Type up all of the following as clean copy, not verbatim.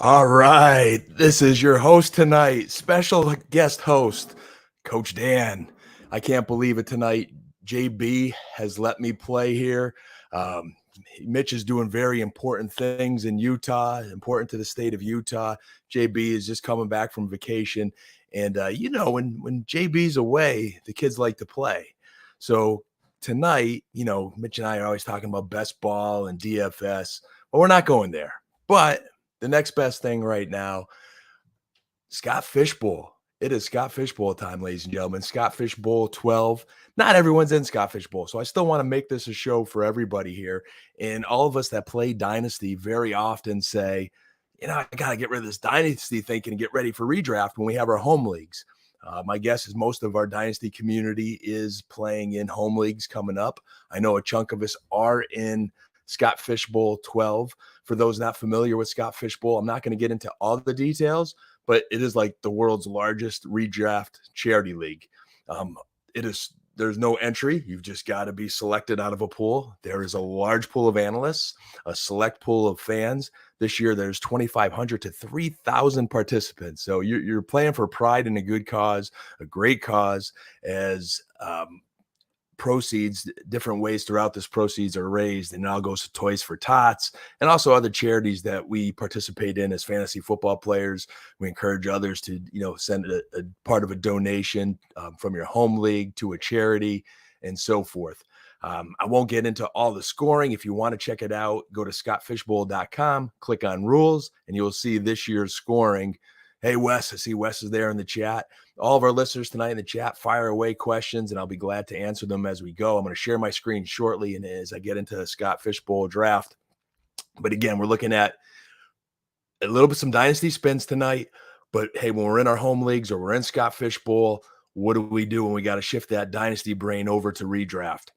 All right. This is your host tonight, special guest host, Coach Dan. I can't believe it tonight. JB has let me play here. Um, Mitch is doing very important things in Utah, important to the state of Utah. JB is just coming back from vacation. And, when JB's away, the kids like to play. So tonight, Mitch and I are always talking about best ball and DFS. Well, we're not going there. But the next best thing right now, Scotfish Bowl. It is Scotfish Bowl time, ladies and gentlemen. Scotfish Bowl 12. Not everyone's in Scotfish Bowl, so I still want to make this a show for everybody here. And all of us that play Dynasty very often say, I got to get rid of this Dynasty thinking and get ready for redraft when we have our home leagues. My guess is most of our Dynasty community is playing in home leagues coming up. I know a chunk of us are in Scotfish Bowl 12. For those not familiar with Scotfish Bowl, I'm not going to get into all the details, but it is like the world's largest redraft charity league. There's no entry. You've just got to be selected out of a pool. There is a large pool of analysts, a select pool of fans. This year, there's 2,500 to 3,000 participants. So you're playing for pride and a good cause, a great cause, as proceeds, different ways throughout this proceeds are raised, and it all goes to Toys for Tots and also other charities that we participate in as fantasy football players. We encourage others to send a part of a donation from your home league to a charity and so forth. I won't get into all the scoring. If you want to check it out, go to scotfishbowl.com, click on rules, and you'll see this year's scoring. Hey, Wes, I see Wes is there in the chat. All of our listeners tonight in the chat, fire away questions, and I'll be glad to answer them as we go. I'm going to share my screen shortly and as I get into the Scotfish Bowl draft. But again, we're looking at a little bit some dynasty spins tonight. But hey, when we're in our home leagues or we're in Scotfish Bowl, what do we do when we got to shift that dynasty brain over to redraft?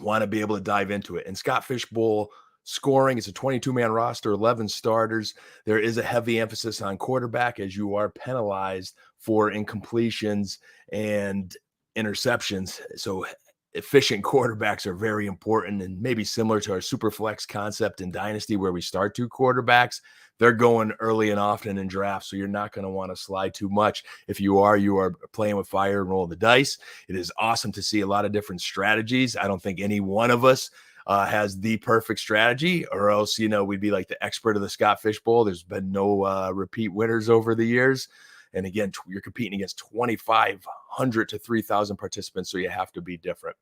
Want to be able to dive into it. And Scotfish Bowl scoring, it's a 22-man roster, 11 starters. There is a heavy emphasis on quarterback as you are penalized for incompletions and interceptions. So efficient quarterbacks are very important, and maybe similar to our super flex concept in Dynasty where we start two quarterbacks. They're going early and often in drafts, so you're not going to want to slide too much. If you are playing with fire and roll the dice. It is awesome to see a lot of different strategies. I don't think any one of us has the perfect strategy, or else, we'd be like the expert of the Scotfish Bowl. There's been no repeat winners over the years. And again, you're competing against 2,500 to 3,000 participants, so you have to be different.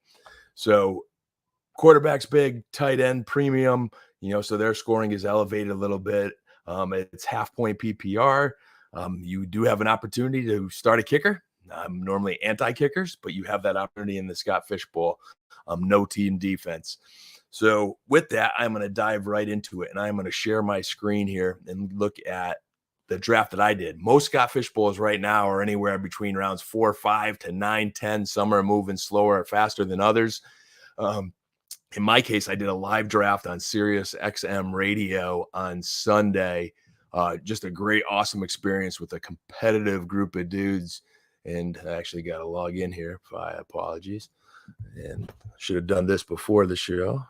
So quarterback's big, tight end premium, so their scoring is elevated a little bit. It's half point PPR. You do have an opportunity to start a kicker. I'm normally anti-kickers, but you have that opportunity in the Scotfish Bowl. No team defense. So with that, I'm going to dive right into it, and I'm going to share my screen here and look at the draft that I did. Most Scotfish Bowls right now are anywhere between rounds 4, 5 to 9, 10. Some are moving slower or faster than others. In my case, I did a live draft on Sirius XM radio on Sunday. Just a great, awesome experience with a competitive group of dudes. And I actually got to log in here. My apologies. And should have done this before the show.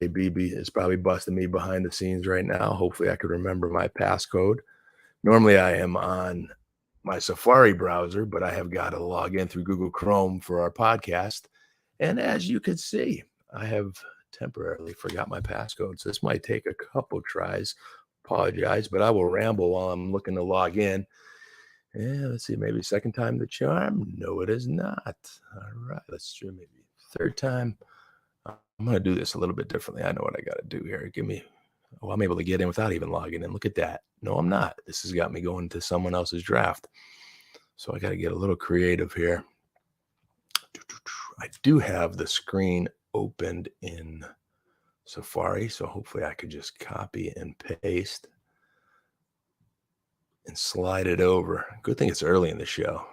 Hey, BB is probably busting me behind the scenes right now. Hopefully I could remember my passcode. Normally I am on my Safari browser, but I have got to log in through Google Chrome for our podcast. And as you could see, I have temporarily forgot my passcode. So this might take a couple tries. Apologize, but I will ramble while I'm looking to log in. Yeah, let's see, maybe second time the charm. No, it is not. All right, let's do maybe third time. I'm going to do this a little bit differently. I know what I got to do here. I'm able to get in without even logging in. Look at that. No, I'm not. This has got me going to someone else's draft. So I got to get a little creative here. I do have the screen opened in Safari, so hopefully I could just copy and paste and slide it over. Good thing it's early in the show.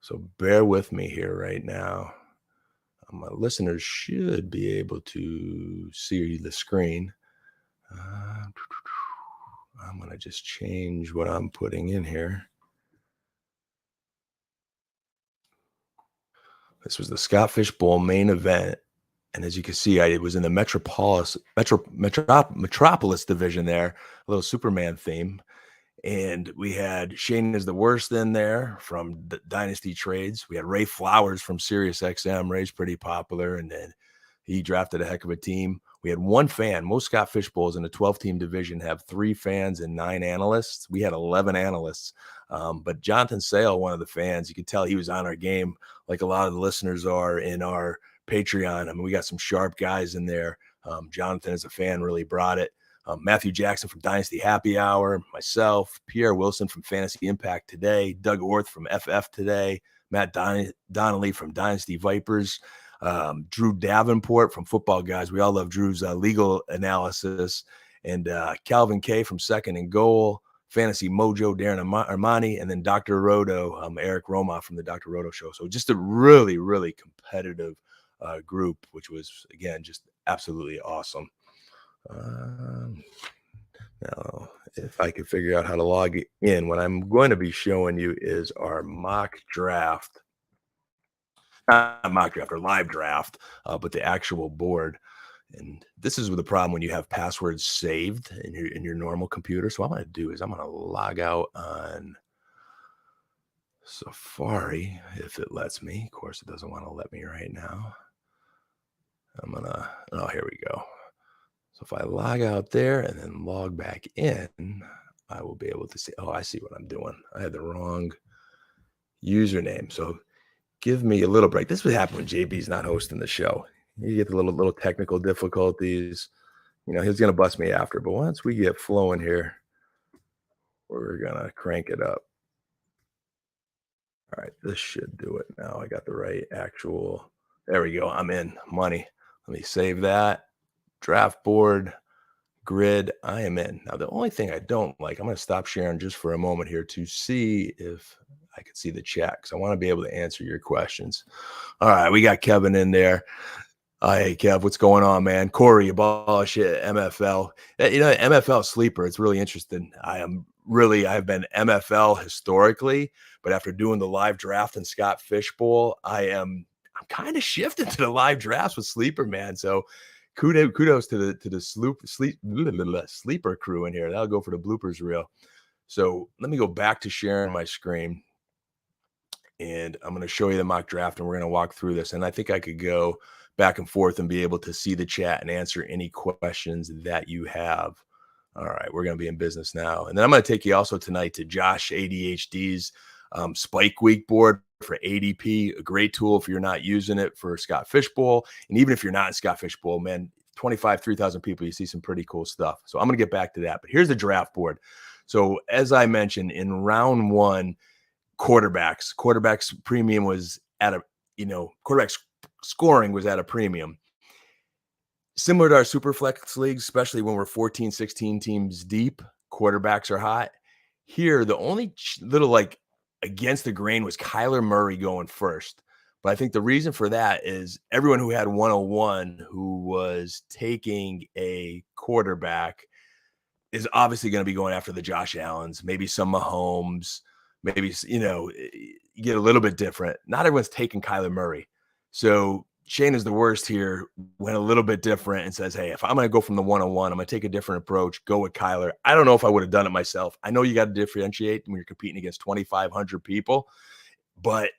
So bear with me here right now. My listeners should be able to see the screen. I'm going to just change what I'm putting in here. This was the Scotfish Bowl main event, And as you can see, I was in the Metropolis division there, a little Superman theme. And we had Shane is the worst in there from Dynasty Trades. We had Ray Flowers from Sirius XM. Ray's pretty popular, and then he drafted a heck of a team. We had one fan. Most Scotfish Bowls in a 12-team division have 3 fans and 9 analysts. We had 11 analysts. But Jonathan Sale, one of the fans, you could tell he was on our game like a lot of the listeners are in our Patreon. I mean, we got some sharp guys in there. Jonathan, as a fan, really brought it. Matthew Jackson from Dynasty Happy Hour, myself, Pierre Wilson from Fantasy Impact Today, Doug Orth from FF Today, Matt Donnelly from Dynasty Vipers, Drew Davenport from Football Guys. We all love Drew's legal analysis. And Calvin K from Second and Goal, Fantasy Mojo, Darren Armani, and then Dr. Roto, Eric Roma from the Dr. Roto Show. So just a really, really competitive group, which was, again, just absolutely awesome. Now, if I could figure out how to log in, what I'm going to be showing you is our mock draft. Not mock draft, or live draft, but the actual board. And this is the problem when you have passwords saved in your normal computer. So what I'm going to do is I'm going to log out on Safari if it lets me. Of course, it doesn't want to let me right now. I'm going to, oh, here we go. So if I log out there and then log back in, I will be able to see, oh, I see what I'm doing. I had the wrong username. So give me a little break. This would happen when JB's not hosting the show. You get the little technical difficulties. You know, he's going to bust me after. But once we get flowing here, we're going to crank it up. All right, this should do it now. I got the right actual, there we go. I'm in money. Let me save that. Draft board, grid, I am in. Now, the only thing I don't like, I'm going to stop sharing just for a moment here to see if I can see the chat, because I want to be able to answer your questions. All right, we got Kevin in there. Hey, Kev, what's going on, man? Corey, abolish it, MFL. You know, MFL sleeper, it's really interesting. I've been MFL historically, but after doing the live draft in Scotfish Bowl, I'm kind of shifting to the live drafts with sleeper, man. So kudos to the sleeper crew in here. That'll go for the bloopers reel. So let me go back to sharing my screen, and I'm going to show you the mock draft, and we're going to walk through this. And I think I could go back and forth and be able to see the chat and answer any questions that you have. All right, we're going to be in business now. And then I'm going to take you also tonight to Josh ADHD's Spike Week board for ADP, a great tool if you're not using it for Scotfish Bowl. And even if you're not in Scotfish Bowl, man, 3,000 people, you see some pretty cool stuff. So I'm going to get back to that. But here's the draft board. So as I mentioned, in round 1, quarterbacks premium was at a, quarterbacks scoring was at a premium. Similar to our Superflex leagues, especially when we're 14, 16 teams deep, quarterbacks are hot. Here, the only little against the grain was Kyler Murray going first. But I think the reason for that is everyone who had 101 who was taking a quarterback is obviously going to be going after the Josh Allens, maybe some Mahomes, maybe, you get a little bit different. Not everyone's taking Kyler Murray. So Shane is the worst here, went a little bit different and says, hey, if I'm going to go from the 101, I'm going to take a different approach, go with Kyler. I don't know if I would have done it myself. I know you got to differentiate when you're competing against 2,500 people, but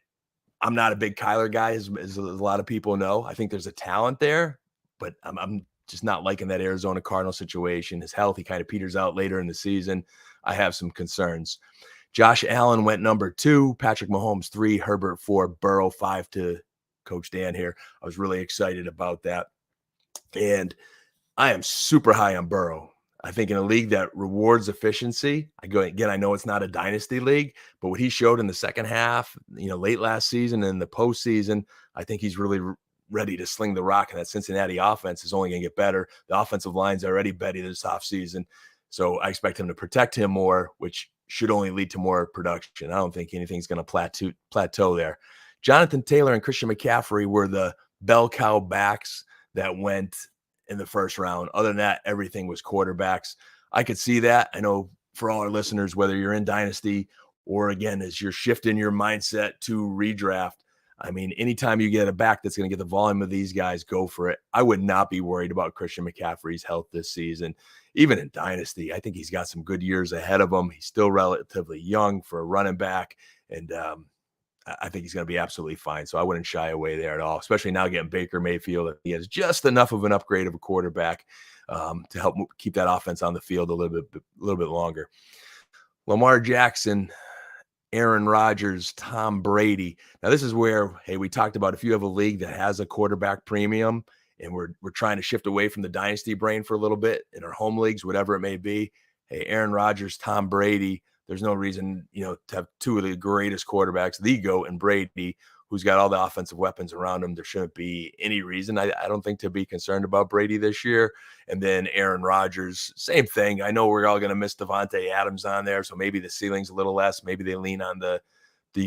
I'm not a big Kyler guy, as a lot of people know. I think there's a talent there, but I'm just not liking that Arizona Cardinal situation. His health, he kind of peters out later in the season. I have some concerns. Josh Allen went number 2, Patrick Mahomes 3, Herbert 4, Burrow 5 to Coach Dan here. I was really excited about that. And I am super high on Burrow. I think in a league that rewards efficiency, I know it's not a dynasty league, but what he showed in the second half, late last season and the postseason, I think he's really ready to sling the rock, and that Cincinnati offense is only going to get better. The offensive line's already better this offseason. So I expect him to protect him more, which should only lead to more production. I don't think anything's going to plateau there. Jonathan Taylor and Christian McCaffrey were the bell cow backs that went in the first round. Other than that, everything was quarterbacks. I could see that. I know for all our listeners, whether you're in Dynasty or, again, as you're shifting your mindset to redraft, I mean, anytime you get a back that's going to get the volume of these guys, go for it. I would not be worried about Christian McCaffrey's health this season. Even in Dynasty, I think he's got some good years ahead of him. He's still relatively young for a running back, and I think he's going to be absolutely fine. So I wouldn't shy away there at all, especially now getting Baker Mayfield. He has just enough of an upgrade of a quarterback to help keep that offense on the field a little bit longer. Lamar Jackson, Aaron Rodgers, Tom Brady. Now, this is where, hey, we talked about if you have a league that has a quarterback premium and we're trying to shift away from the dynasty brain for a little bit in our home leagues, whatever it may be. Hey, Aaron Rodgers, Tom Brady, there's no reason, to have two of the greatest quarterbacks, the GOAT and Brady, who's got all the offensive weapons around him. There shouldn't be any reason, I don't think, to be concerned about Brady this year. And then Aaron Rodgers, same thing. I know we're all going to miss Devontae Adams on there, so maybe the ceiling's a little less. Maybe they lean on the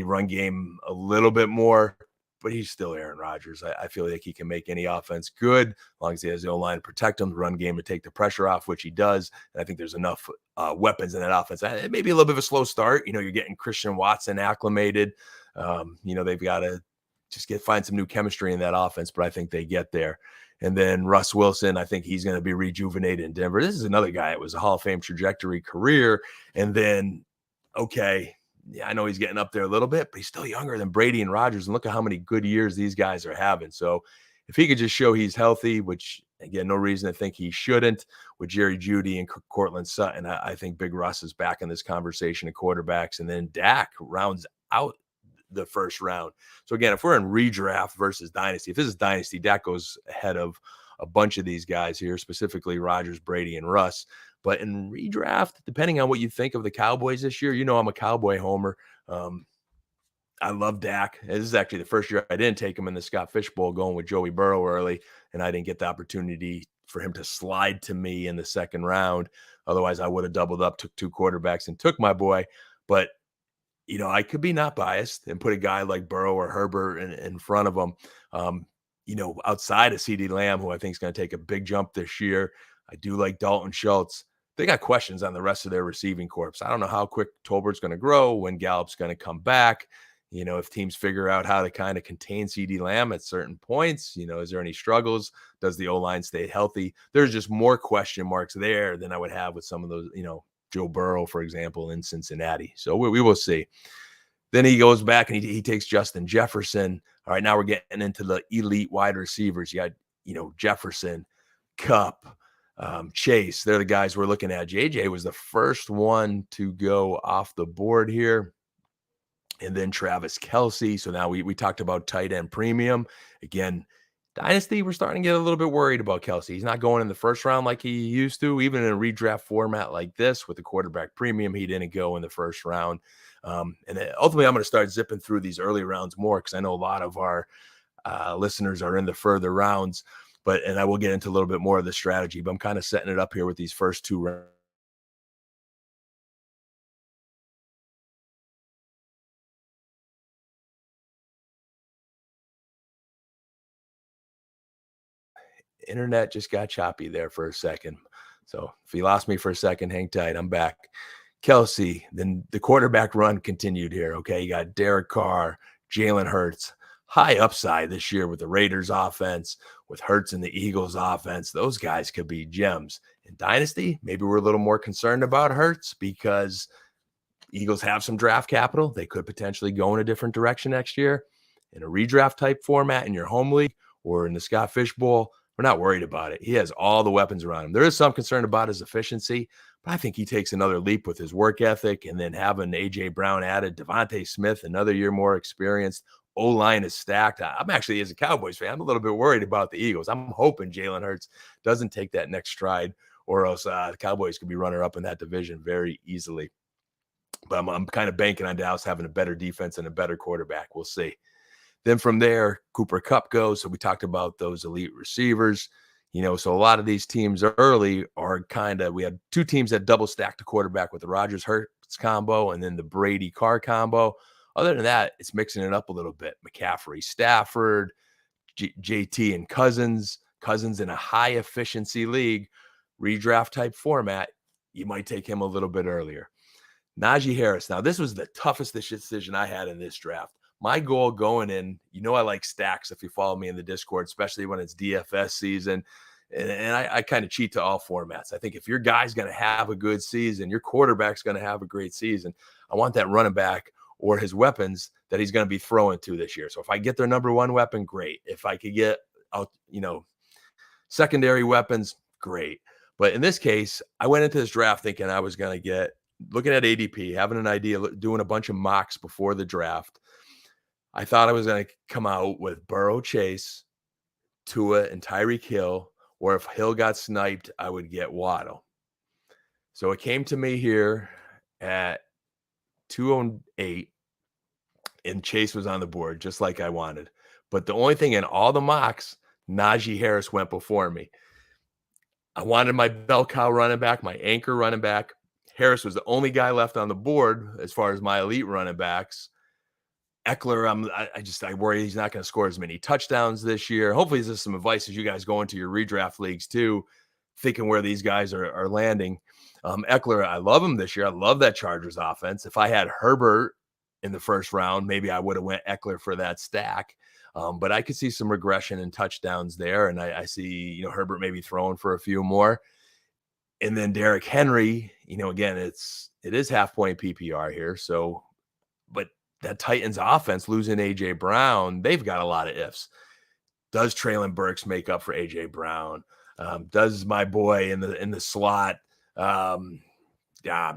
run game a little bit more, but he's still Aaron Rodgers. I feel like he can make any offense good as long as he has the O-line to protect him, the run game to take the pressure off, which he does. And I think there's enough weapons in that offense. It may be a little bit of a slow start. You're getting Christian Watson acclimated. They've got to just find some new chemistry in that offense, but I think they get there. And then Russ Wilson, I think he's going to be rejuvenated in Denver. This is another guy. It was a Hall of Fame trajectory career. And then, okay, yeah, I know he's getting up there a little bit, but he's still younger than Brady and Rodgers. And look at how many good years these guys are having. So if he could just show he's healthy, which, again, no reason to think he shouldn't, with Jerry Jeudy and Cortland Sutton, I think Big Russ is back in this conversation of quarterbacks. And then Dak rounds out the first round. So again, if we're in redraft versus dynasty, if this is dynasty, Dak goes ahead of a bunch of these guys here, specifically Rodgers, Brady, and Russ. But in redraft, depending on what you think of the Cowboys this year, I'm a Cowboy homer. I love Dak. This is actually the first year I didn't take him in the Scotfish Bowl, going with Joey Burrow early, and I didn't get the opportunity for him to slide to me in the second round. Otherwise, I would have doubled up, took two quarterbacks, and took my boy. But I could be not biased and put a guy like Burrow or Herbert in front of him. Outside of CeeDee Lamb, who I think is going to take a big jump this year. I do like Dalton Schultz. They got questions on the rest of their receiving corps. I don't know how quick Tolbert's going to grow, when Gallup's going to come back. If teams figure out how to kind of contain CeeDee Lamb at certain points, is there any struggles? Does the O-line stay healthy? There's just more question marks there than I would have with some of those, Joe Burrow, for example, in Cincinnati. So we will see. Then he goes back and he takes Justin Jefferson. All right, now we're getting into the elite wide receivers. You got, Jefferson, Kupp, Chase. They're the guys we're looking at. JJ was the first one to go off the board here. And then Travis Kelce. So now we talked about tight end premium. Again, dynasty, we're starting to get a little bit worried about Kelce. He's not going in the first round like he used to. Even in a redraft format like this with the quarterback premium, he didn't go in the first round. And then ultimately, I'm going to start zipping through these early rounds more, because I know a lot of our listeners are in the further rounds. And I will get into a little bit more of the strategy, but I'm kind of setting it up here with these first two rounds. Internet just got choppy there for a second. So if you lost me for a second, hang tight. I'm back. Kelce, then the quarterback run continued here. Okay, you got Derek Carr, Jalen Hurts, high upside this year with the Raiders offense, with Hurts and the Eagles offense. Those guys could be gems. In dynasty, maybe we're a little more concerned about Hurts because Eagles have some draft capital. They could potentially go in a different direction next year. In a redraft type format in your home league or in the Scotfish Bowl, we're not worried about it. He has all the weapons around him. There is some concern about his efficiency, but I think he takes another leap with his work ethic, and then having A.J. Brown added, Devontae Smith, another year more experienced. O-line is stacked. I'm actually, as a Cowboys fan, I'm a little bit worried about the Eagles. I'm hoping Jalen Hurts doesn't take that next stride, or else the Cowboys could be runner-up in that division very easily. But I'm kind of banking on Dallas having a better defense and a better quarterback. We'll see. Then from there, Cooper Kupp goes. So we talked about those elite receivers. So a lot of these teams early are we had two teams that double stacked the quarterback with the Rodgers Hurts combo and then the Brady Carr combo. Other than that, it's mixing it up a little bit. McCaffrey, Stafford, JT, and Cousins in a high efficiency league, redraft type format. You might take him a little bit earlier. Najee Harris. Now, this was the toughest decision I had in this draft. my goal going in, I like stacks if you follow me in the Discord, especially when it's DFS season. And I kind of cheat to all formats. I think if your guy's going to have a good season, your quarterback's going to have a great season. I want that running back or his weapons that he's going to be throwing to this year. So if I get their number one weapon, great. If I could get out, secondary weapons, great. But in this case, I went into this draft thinking I was going to get, looking at ADP, having an idea, doing a bunch of mocks before the draft. I thought I was going to come out with Burrow, Chase, Tua, and Tyreek Hill, or if Hill got sniped, I would get Waddle. So it came to me here at 208, and Chase was on the board, just like I wanted. But the only thing in all the mocks, Najee Harris went before me. I wanted my bell cow running back, my anchor running back. Harris was the only guy left on the board as far as my elite running backs. Eckler, I worry he's not going to score as many touchdowns this year. Hopefully, this is some advice as you guys go into your redraft leagues too, thinking where these guys are landing. Eckler, I love him this year. I love that Chargers offense. If I had Herbert in the first round, maybe I would have went Eckler for that stack. But I could see some regression in touchdowns there, and I see Herbert maybe throwing for a few more. And then Derrick Henry, again, it is half point PPR here. So, but that Titans offense losing AJ Brown, they've got a lot of ifs. Does Traylon Burks make up for AJ Brown? Does my boy in the slot? I'm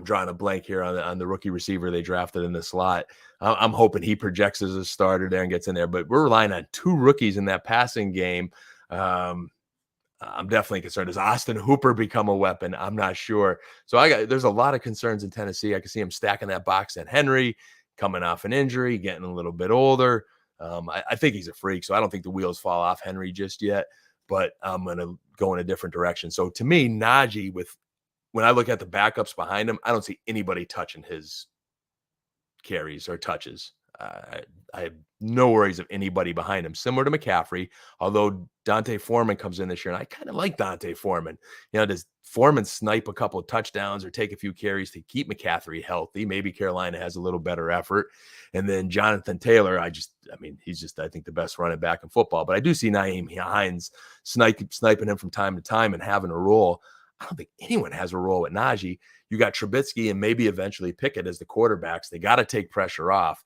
drawing a blank here on the rookie receiver they drafted in the slot. I'm hoping he projects as a starter there and gets in there. But we're relying on two rookies in that passing game. I'm definitely concerned. Does Austin Hooper become a weapon? I'm not sure. So there's a lot of concerns in Tennessee. I can see him stacking that box at Henry, coming off an injury, getting a little bit older. I think he's a freak, so I don't think the wheels fall off Henry just yet, but I'm going to go in a different direction. So to me, Najee, when I look at the backups behind him, I don't see anybody touching his carries or touches. I have no worries of anybody behind him, similar to McCaffrey, although Dante Foreman comes in this year, and I kind of like Dante Foreman. Does Foreman snipe a couple of touchdowns or take a few carries to keep McCaffrey healthy? Maybe Carolina has a little better effort. And then Jonathan Taylor, he's just, I think, the best running back in football. But I do see Nyheim Hines sniping him from time to time and having a role. I don't think anyone has a role with Najee. You got Trubisky and maybe eventually Pickett as the quarterbacks. They got to take pressure off.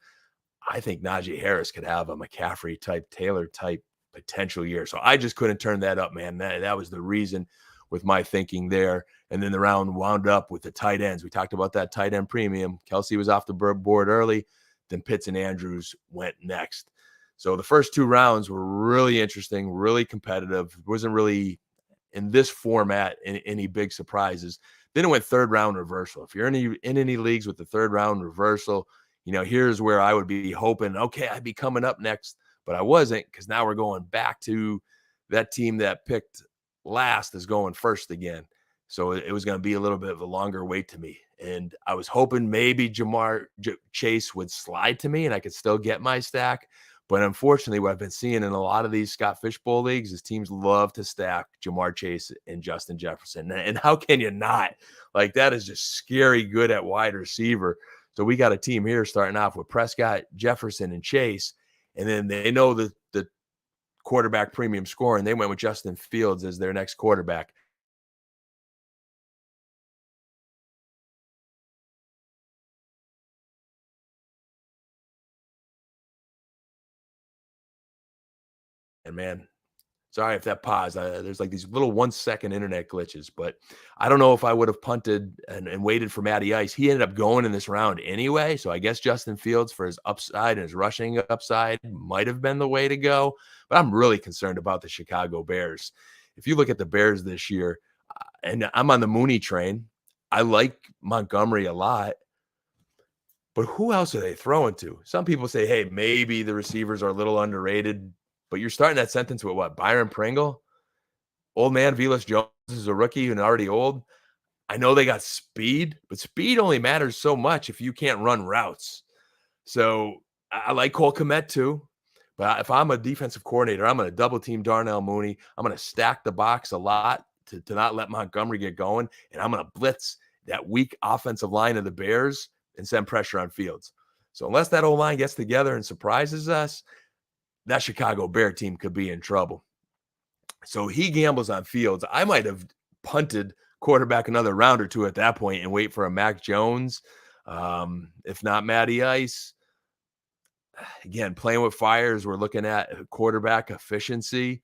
I think Najee Harris could have a McCaffrey type, Taylor type potential year. So I just couldn't turn that up, man. That was the reason with my thinking there. And then the round wound up with the tight ends. We talked about that tight end premium. Kelsey was off the board early. Then Pitts and Andrews went next. So the first two rounds were really interesting, really competitive. It wasn't really in this format any big surprises. Then it went third round reversal. If you're in any leagues with the third round reversal, here's where I would be hoping, okay, I'd be coming up next, but I wasn't, because now we're going back to that team that picked last is going first again. So it was going to be a little bit of a longer wait to me. And I was hoping maybe Chase would slide to me and I could still get my stack. But unfortunately, what I've been seeing in a lot of these Scotfish Bowl leagues is teams love to stack Jamar Chase and Justin Jefferson. And how can you not? Like, that is just scary good at wide receiver. So we got a team here starting off with Prescott, Jefferson, and Chase. And then they know the quarterback premium score, and they went with Justin Fields as their next quarterback. And man, sorry if that paused. There's like these little 1-second internet glitches, but I don't know if I would have punted and waited for Matty Ice. He ended up going in this round anyway. So I guess Justin Fields, for his upside and his rushing upside, might have been the way to go. But I'm really concerned about the Chicago Bears. If you look at the Bears this year, and I'm on the Mooney train, I like Montgomery a lot. But who else are they throwing to? Some people say, hey, maybe the receivers are a little underrated. But you're starting that sentence with what? Byron Pringle? Old man Velus Jones is a rookie and already old. I know they got speed, but speed only matters so much if you can't run routes. So I like Cole Kmet too. But if I'm a defensive coordinator, I'm going to double team Darnell Mooney. I'm going to stack the box a lot to not let Montgomery get going. And I'm going to blitz that weak offensive line of the Bears and send pressure on Fields. So unless that O-line gets together and surprises us, that Chicago Bear team could be in trouble. So he gambles on Fields. I might have punted quarterback another round or two at that point and wait for a Mac Jones. If not Matty Ice. Again, playing with fires, we're looking at quarterback efficiency.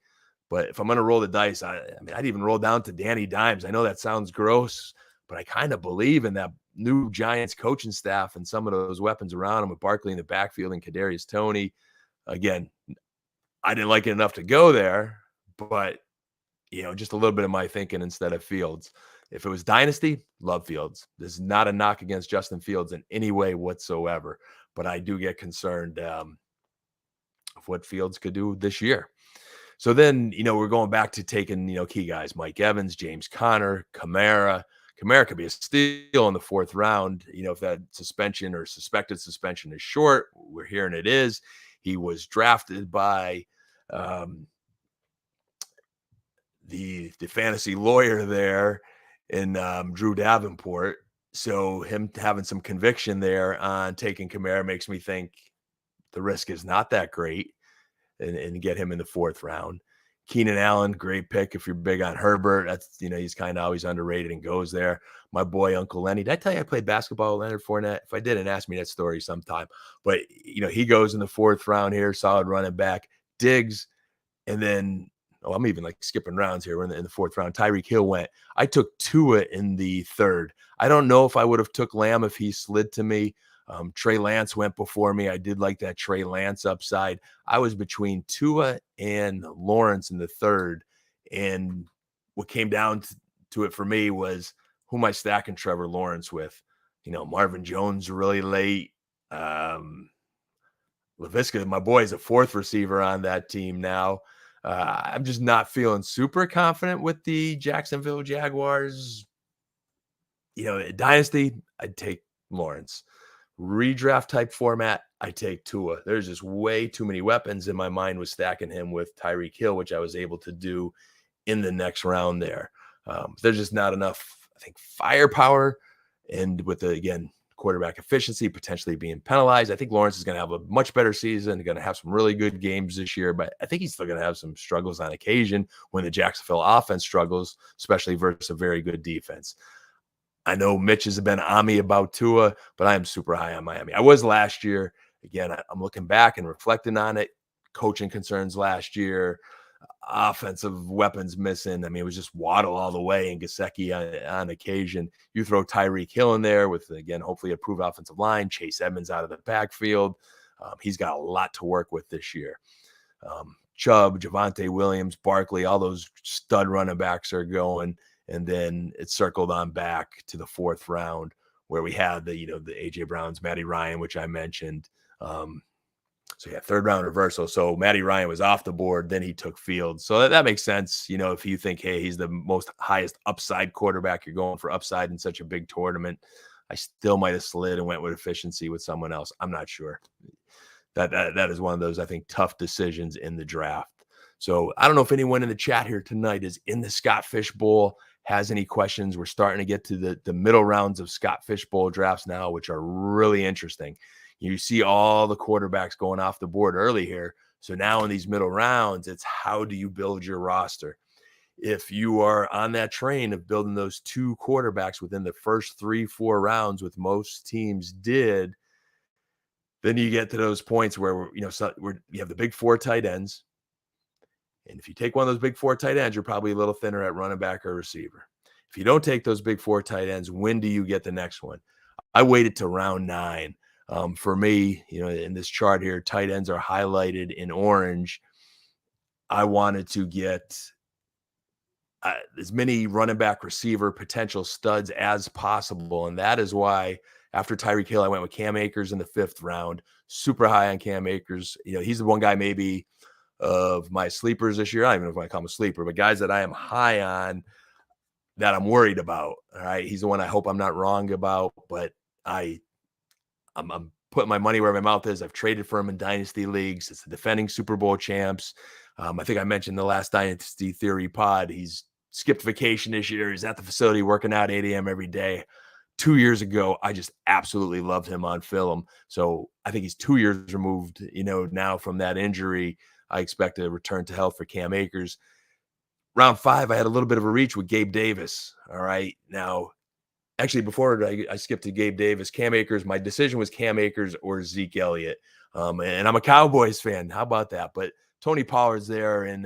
But if I'm going to roll the dice, I mean, I'd even roll down to Danny Dimes. I know that sounds gross, but I kind of believe in that new Giants coaching staff and some of those weapons around him with Barkley in the backfield and Kadarius Toney. Again, I didn't like it enough to go there, but just a little bit of my thinking instead of Fields. If it was Dynasty, love Fields. This is not a knock against Justin Fields in any way whatsoever, but I do get concerned of what Fields could do this year. So then, we're going back to taking, key guys, Mike Evans, James Conner, Kamara. Kamara could be a steal in the 4th round. If that suspension or suspected suspension is short, we're hearing it is. He was drafted by the fantasy lawyer there in Drew Davenport. So him having some conviction there on taking Kamara makes me think the risk is not that great and get him in the 4th round. Keenan Allen, great pick if you're big on Herbert. That's, he's kind of always underrated and goes there. My boy, Uncle Lenny. Did I tell you I played basketball with Leonard Fournette? If I didn't, ask me that story sometime. But, he goes in the 4th round here, solid running back. Diggs, and then, I'm even like skipping rounds here. We're in the 4th round. Tyreek Hill went. I took Tua in the 3rd. I don't know if I would have took Lamb if he slid to me. Trey Lance went before me. I did like that Trey Lance upside. I was between Tua and Lawrence in the 3rd. And what came down to it for me was who am I stacking Trevor Lawrence with? Marvin Jones really late. Laviska, my boy, is a 4th receiver on that team now. I'm just not feeling super confident with the Jacksonville Jaguars. Dynasty, I'd take Lawrence. Redraft type format, I take Tua. There's just way too many weapons, and my mind was stacking him with Tyreek Hill, which I was able to do in the next round there. There's just not enough, I think, firepower, and with again, quarterback efficiency potentially being penalized. I think Lawrence is going to have a much better season, going to have some really good games this year, but I think he's still going to have some struggles on occasion when the Jacksonville offense struggles, especially versus a very good defense. I know Mitch has been on me about Tua, but I am super high on Miami. I was last year. Again, I'm looking back and reflecting on it. Coaching concerns last year, offensive weapons missing. I mean, it was just Waddle all the way and Gesicki on occasion. You throw Tyreek Hill in there with, again, hopefully a improved offensive line, Chase Edmonds out of the backfield. He's got a lot to work with this year. Chubb, Javonte Williams, Barkley, all those stud running backs are going. And then it's circled on back to the 4th round where we had the A.J. Browns, Matty Ryan, which I mentioned. So yeah, 3rd round reversal. So Matty Ryan was off the board. Then he took Fields. So that makes sense. If you think, hey, he's the most highest upside quarterback, you're going for upside in such a big tournament. I still might have slid and went with efficiency with someone else. I'm not sure. That is one of those, I think, tough decisions in the draft. So I don't know if anyone in the chat here tonight is in the Scotfish Bowl, has any questions. We're starting to get to the middle rounds of Scotfish Bowl drafts now, which are really interesting. You see all the quarterbacks going off the board early here. So now in these middle rounds, it's how do you build your roster? If you are on that train of building those 2 quarterbacks within the first 3-4 rounds, with most teams did, then you get to those points where, you have the big 4 tight ends. And if you take one of those big 4 tight ends, you're probably a little thinner at running back or receiver. If you don't take those big 4 tight ends, when do you get the next one? I waited to round 9. For me, in this chart here, tight ends are highlighted in orange. I wanted to get as many running back, receiver potential studs as possible. And that is why after Tyreek Hill, I went with Cam Akers in the 5th round, super high on Cam Akers. He's the one guy maybe of my sleepers this year. I don't even know if I call him a sleeper, but guys that I am high on that I'm worried about. All right. He's the one I hope I'm not wrong about, but I'm putting my money where my mouth is. I've traded for him in dynasty leagues. It's the defending Super Bowl champs. I think I mentioned the last Dynasty Theory pod. He's skipped vacation this year. He's at the facility working out 8 a.m. every day. 2 years ago, I just absolutely loved him on film. So I think he's 2 years removed, now from that injury. I expect a return to health for Cam Akers. Round 5, I had a little bit of a reach with Gabe Davis. All right. Now, actually, before I skipped to Gabe Davis, Cam Akers, my decision was Cam Akers or Zeke Elliott. And I'm a Cowboys fan. How about that? But Tony Pollard's there in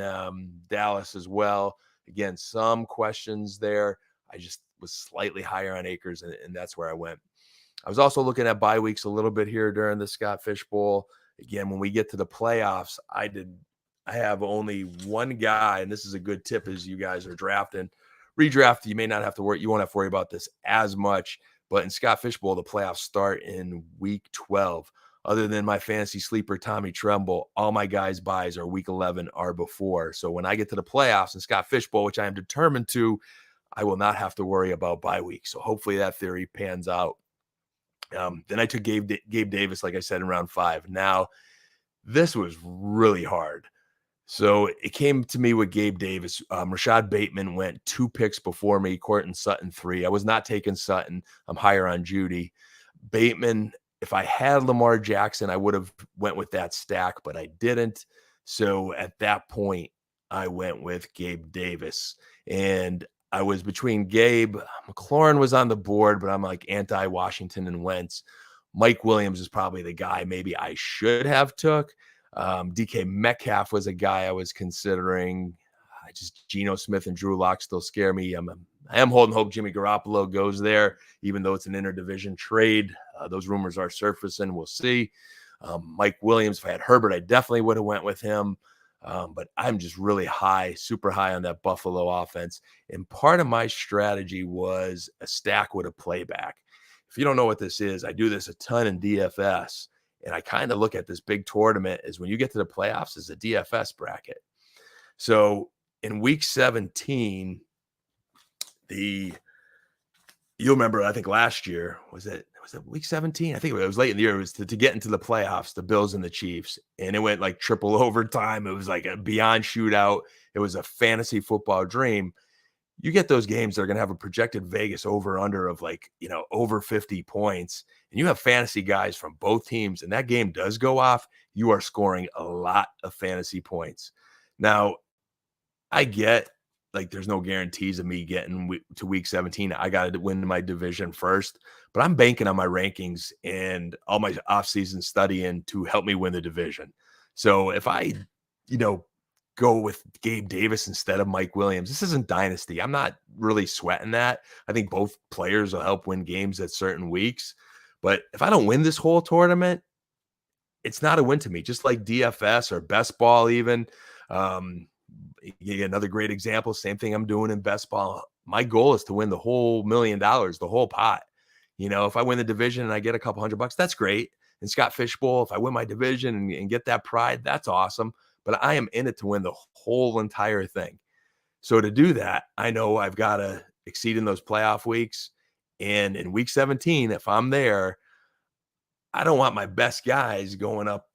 Dallas as well. Again, some questions there. I just was slightly higher on Akers, and that's where I went. I was also looking at bye weeks a little bit here during the Scotfish Bowl. Again, when we get to the playoffs, I have only one guy, and this is a good tip as you guys are drafting. Redraft, you may not have to worry. You won't have to worry about this as much. But in Scotfish Bowl, the playoffs start in week 12. Other than my fantasy sleeper, Tommy Tremble, all my guys' buys are week 11 or before. So when I get to the playoffs in Scotfish Bowl, which I am determined to, I will not have to worry about bye week. So hopefully that theory pans out. Then I took Gabe Davis, like I said, in round 5. Now, this was really hard. So it came to me with Gabe Davis. Rashad Bateman went 2 picks before me, Courtland Sutton 3. I was not taking Sutton. I'm higher on Judy. Bateman, if I had Lamar Jackson, I would have went with that stack, but I didn't. So at that point, I went with Gabe Davis. And I was between Gabe. McLaurin was on the board, but I'm like anti-Washington and Wentz. Mike Williams is probably the guy maybe I should have took. DK Metcalf was a guy I was considering. Geno Smith and Drew Lock still scare me. I am holding hope Jimmy Garoppolo goes there, even though it's an interdivision trade. Those rumors are surfacing. We'll see. Mike Williams, if I had Herbert, I definitely would have went with him. But I'm just really high, super high on that Buffalo offense. And part of my strategy was a stack with a playback. If you don't know what this is, I do this a ton in DFS. And I kind of look at this big tournament as when you get to the playoffs as a DFS bracket. So in week 17, you'll remember, I think last year, was it week 17? I think it was late in the year. It was to get into the playoffs, the Bills and the Chiefs. And it went like triple overtime. It was like a beyond shootout. It was a fantasy football dream. You get those games that are going to have a projected Vegas over-under of over 50 points. And you have fantasy guys from both teams, and that game does go off, you are scoring a lot of fantasy points. Now, I get there's no guarantees of me getting to week 17. I got to win my division first, but I'm banking on my rankings and all my offseason studying to help me win the division. So if I, go with Gabe Davis instead of Mike Williams, this isn't Dynasty. I'm not really sweating that. I think both players will help win games at certain weeks. But if I don't win this whole tournament, it's not a win to me, just like DFS or best ball even. Another great example, same thing I'm doing in best ball. My goal is to win the whole $1 million, the whole pot. If I win the division and I get a couple $100, that's great. In Scotfish Bowl, if I win my division and get that pride, that's awesome. But I am in it to win the whole entire thing. So to do that, I know I've got to exceed in those playoff weeks. And in week 17, if I'm there, I don't want my best guys going up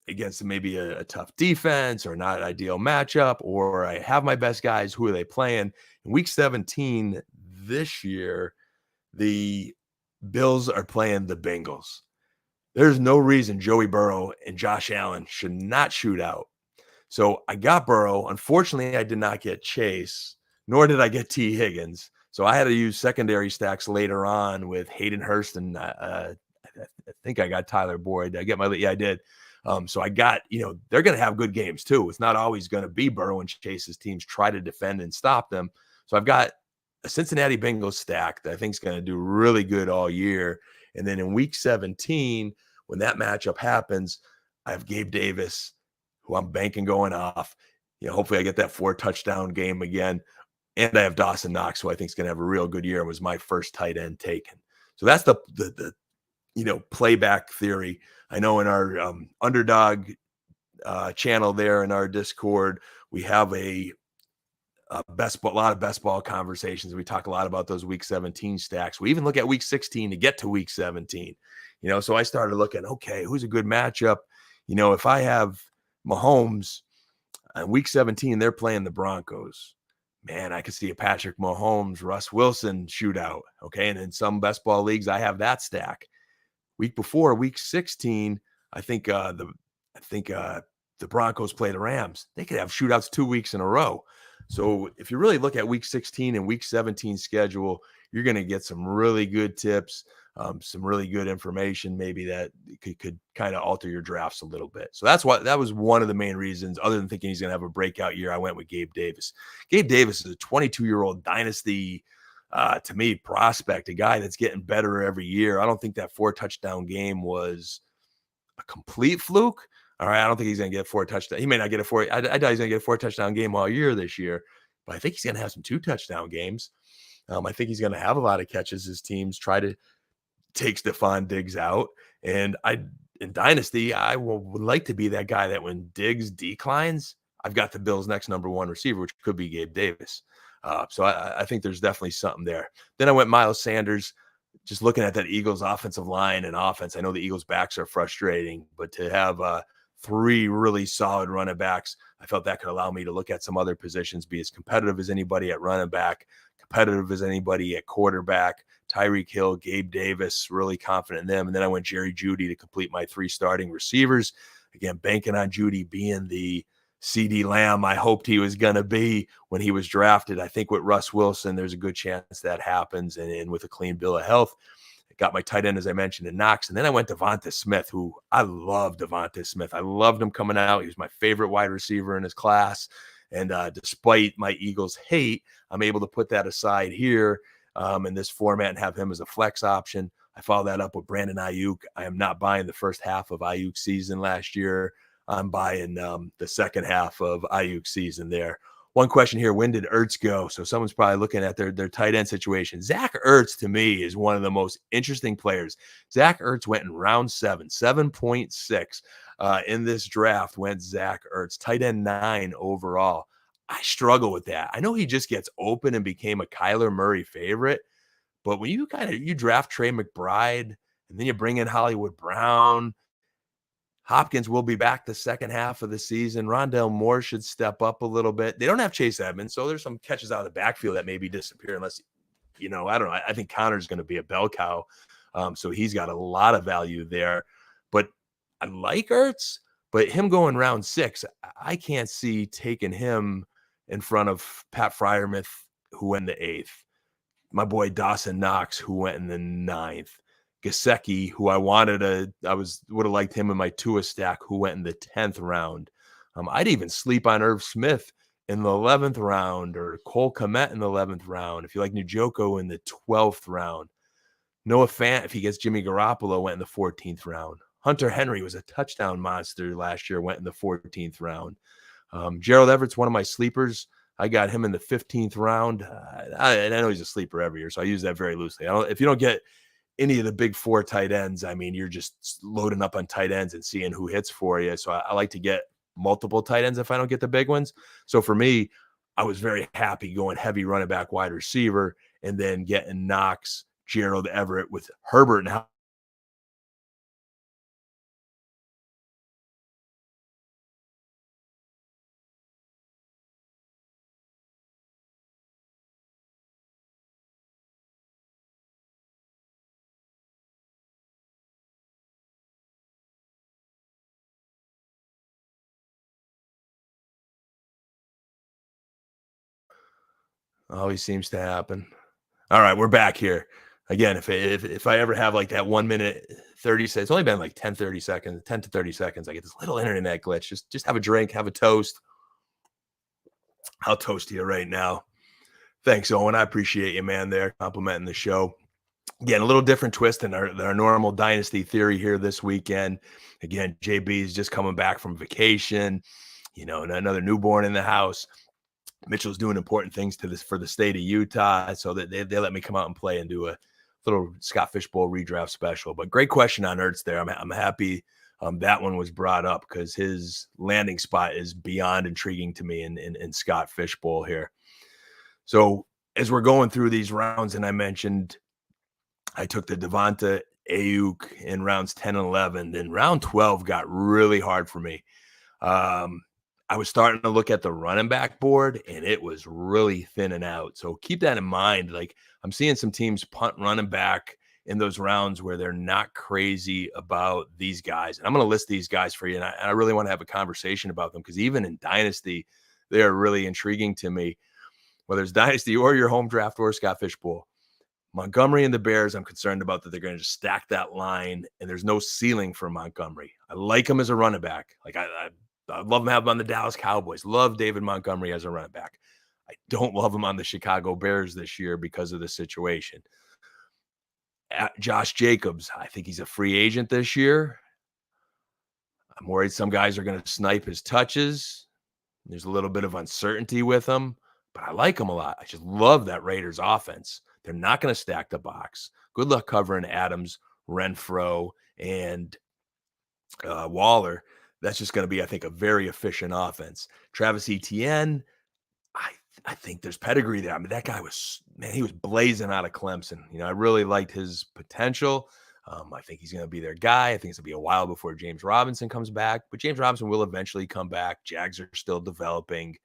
against maybe a tough defense or not an ideal matchup, or I have my best guys. Who are they playing? In week 17 this year, the Bills are playing the Bengals. There's no reason Joey Burrow and Josh Allen should not shoot out. So I got Burrow. Unfortunately, I did not get Chase, nor did I get T. Higgins. So I had to use secondary stacks later on with Hayden Hurst, and I think I got Tyler Boyd. Did I get yeah, I did. So I got, they're going to have good games too. It's not always going to be Burrow and Chase's teams try to defend and stop them. So I've got a Cincinnati Bengals stack that I think is going to do really good all year. And then in week 17, when that matchup happens, I have Gabe Davis, who I'm banking going off. Hopefully I get that 4-touchdown game again. And I have Dawson Knox, who I think is going to have a real good year. It was my first tight end taken. So that's the playback theory. I know in our underdog channel there in our Discord, we have a lot of best ball conversations. We talk a lot about those week 17 stacks. We even look at week 16 to get to week 17. So I started looking, okay, who's a good matchup? If I have Mahomes in week 17, they're playing the Broncos. man, I could see a Patrick Mahomes, Russ Wilson shootout. Okay. And in some best ball leagues, I have that stack. Week before, week 16, I think the Broncos play the Rams. They could have shootouts 2 weeks in a row. So if you really look at week 16 and week 17 schedule, you're going to get some really good tips, some really good information, maybe that could kind of alter your drafts a little bit. So that was one of the main reasons, other than thinking he's going to have a breakout year, I went with Gabe Davis. Gabe Davis is a 22-year-old dynasty, to me, prospect, a guy that's getting better every year. I don't think that 4-touchdown game was a complete fluke. All right, I don't think he's going to get 4 touchdowns. He may not get a 4. I doubt he's going to get a 4-touchdown game all year this year, but I think he's going to have some 2-touchdown games. I think he's going to have a lot of catches as teams try to take Stephon Diggs out. And in Dynasty, I would like to be that guy that when Diggs declines, I've got the Bills' next number 1 receiver, which could be Gabe Davis. So I think there's definitely something there. Then I went Miles Sanders. Just looking at that Eagles offensive line and offense, I know the Eagles backs are frustrating, but to have 3 really solid running backs, I felt that could allow me to look at some other positions, be as competitive as anybody at running back, competitive as anybody at quarterback. Tyreek Hill, Gabe Davis, really confident in them. And then I went Jerry Jeudy to complete my 3 starting receivers. Again, banking on Jeudy being the CD Lamb I hoped he was going to be when he was drafted. I think with Russ Wilson, there's a good chance that happens. And with a clean bill of health, I got my tight end, as I mentioned, in Knox. And then I went Devonta Smith, who I love Devonta Smith. I loved him coming out. He was my favorite wide receiver in his class. And despite my Eagles hate, I'm able to put that aside here in this format and have him as a flex option. I follow that up with Brandon Ayuk. I am not buying the first half of Ayuk's season last year. I'm buying the second half of Ayuk's season there. One question here, when did Ertz go? So someone's probably looking at their tight end situation. Zach Ertz, to me, is one of the most interesting players. Zach Ertz went in round 7.6 in this draft went Zach Ertz, tight end 9 overall. I struggle with that. I know he just gets open and became a Kyler Murray favorite, but when you draft Trey McBride and then you bring in Hollywood Brown, Hopkins will be back the second half of the season. Rondale Moore should step up a little bit. They don't have Chase Edmonds, so there's some catches out of the backfield that maybe disappear unless, I don't know. I think Connor's going to be a bell cow, so he's got a lot of value there. But I like Ertz, but him going round 6, I can't see taking him in front of Pat Freiermuth, who went in the 8th. My boy Dawson Knox, who went in the 9th. Gesicki, who would have liked him in my Tua stack, who went in the 10th round. I'd even sleep on Irv Smith in the 11th round, or Cole Kmet in the 11th round. If you like Njoku in the 12th round. Noah Fant, if he gets Jimmy Garoppolo, went in the 14th round. Hunter Henry was a touchdown monster last year, went in the 14th round. Gerald Everett's one of my sleepers. I got him in the 15th round. I know he's a sleeper every year, so I use that very loosely. If you don't get any of the big 4 tight ends, you're just loading up on tight ends and seeing who hits for you. So I like to get multiple tight ends if I don't get the big ones. So for me, I was very happy going heavy running back, wide receiver, and then getting Knox, Gerald Everett with Herbert and always seems to happen. All right, we're back here. Again, if I ever have like that 1 minute 30 seconds, it's only been like 10 to 30 seconds. I get this little internet glitch. Just have a drink, have a toast. I'll toast to you right now. Thanks, Owen. I appreciate you, man, there complimenting the show. Again, a little different twist than our normal Dynasty Theory here this weekend. Again, JB is just coming back from vacation, and another newborn in the house. Mitchell's doing important things for the state of Utah, so that they let me come out and play and do a little Scotfish Bowl redraft special. But great question on Ertz there. I'm happy that one was brought up, because his landing spot is beyond intriguing to me in Scotfish Bowl here. So as we're going through these rounds, and I mentioned I took the Devonta Ayuk in rounds 10 and 11. Then round 12 got really hard for me. I was starting to look at the running back board, and it was really thinning out. So keep that in mind. Like, I'm seeing some teams punt running back in those rounds where they're not crazy about these guys. And I'm going to list these guys for you. And I really want to have a conversation about them because even in Dynasty, they are really intriguing to me, whether it's Dynasty or your home draft or Scotfish Bowl. Montgomery and the Bears, I'm concerned about that they're going to just stack that line, and there's no ceiling for Montgomery. I like him as a running back. Like, I love him having him on the Dallas Cowboys. Love David Montgomery as a running back. I don't love him on the Chicago Bears this year because of the situation. Josh Jacobs, I think he's a free agent this year. I'm worried some guys are going to snipe his touches. There's a little bit of uncertainty with him, but I like him a lot. I just love that Raiders offense. They're not going to stack the box. Good luck covering Adams, Renfro, and Waller. That's just going to be, I think, a very efficient offense. Travis Etienne, I think there's pedigree there. I mean, that guy was, man, he was blazing out of Clemson. I really liked his potential. I think he's going to be their guy. I think it's going to be a while before James Robinson comes back, but James Robinson will eventually come back. Jags are still developing.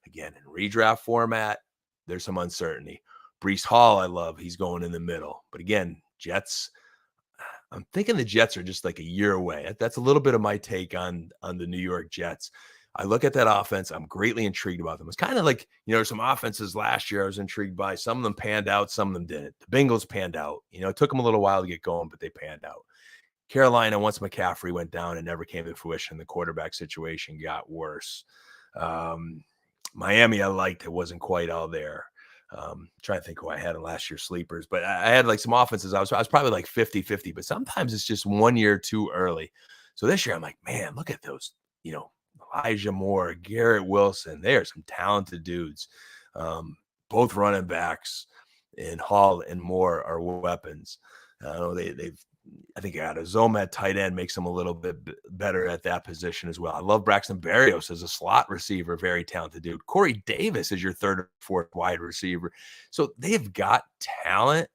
Again, in redraft format, there's some uncertainty. Breece Hall, I love. He's going in the middle. But again, Jets, I'm thinking the Jets are just like a year away. That's a little bit of my take on the New York Jets. I look at that offense. I'm greatly intrigued about them. It's kind of like, some offenses last year I was intrigued by. Some of them panned out. Some of them didn't. The Bengals panned out. It took them a little while to get going, but they panned out. Carolina, once McCaffrey went down, and never came to fruition. The quarterback situation got worse. Miami, I liked. It wasn't quite all there. Trying to think who I had in last year's sleepers, but I had like some offenses. I was probably like 50-50, but sometimes it's just 1 year too early. So this year I'm like, man, look at those, Elijah Moore, Garrett Wilson. They are some talented dudes. Both running backs in Hall and Moore are weapons. I think Zoma at tight end makes them a little bit better at that position as well. I love Braxton Berrios as a slot receiver, very talented dude. Corey Davis is your third or fourth wide receiver. So they've got talent,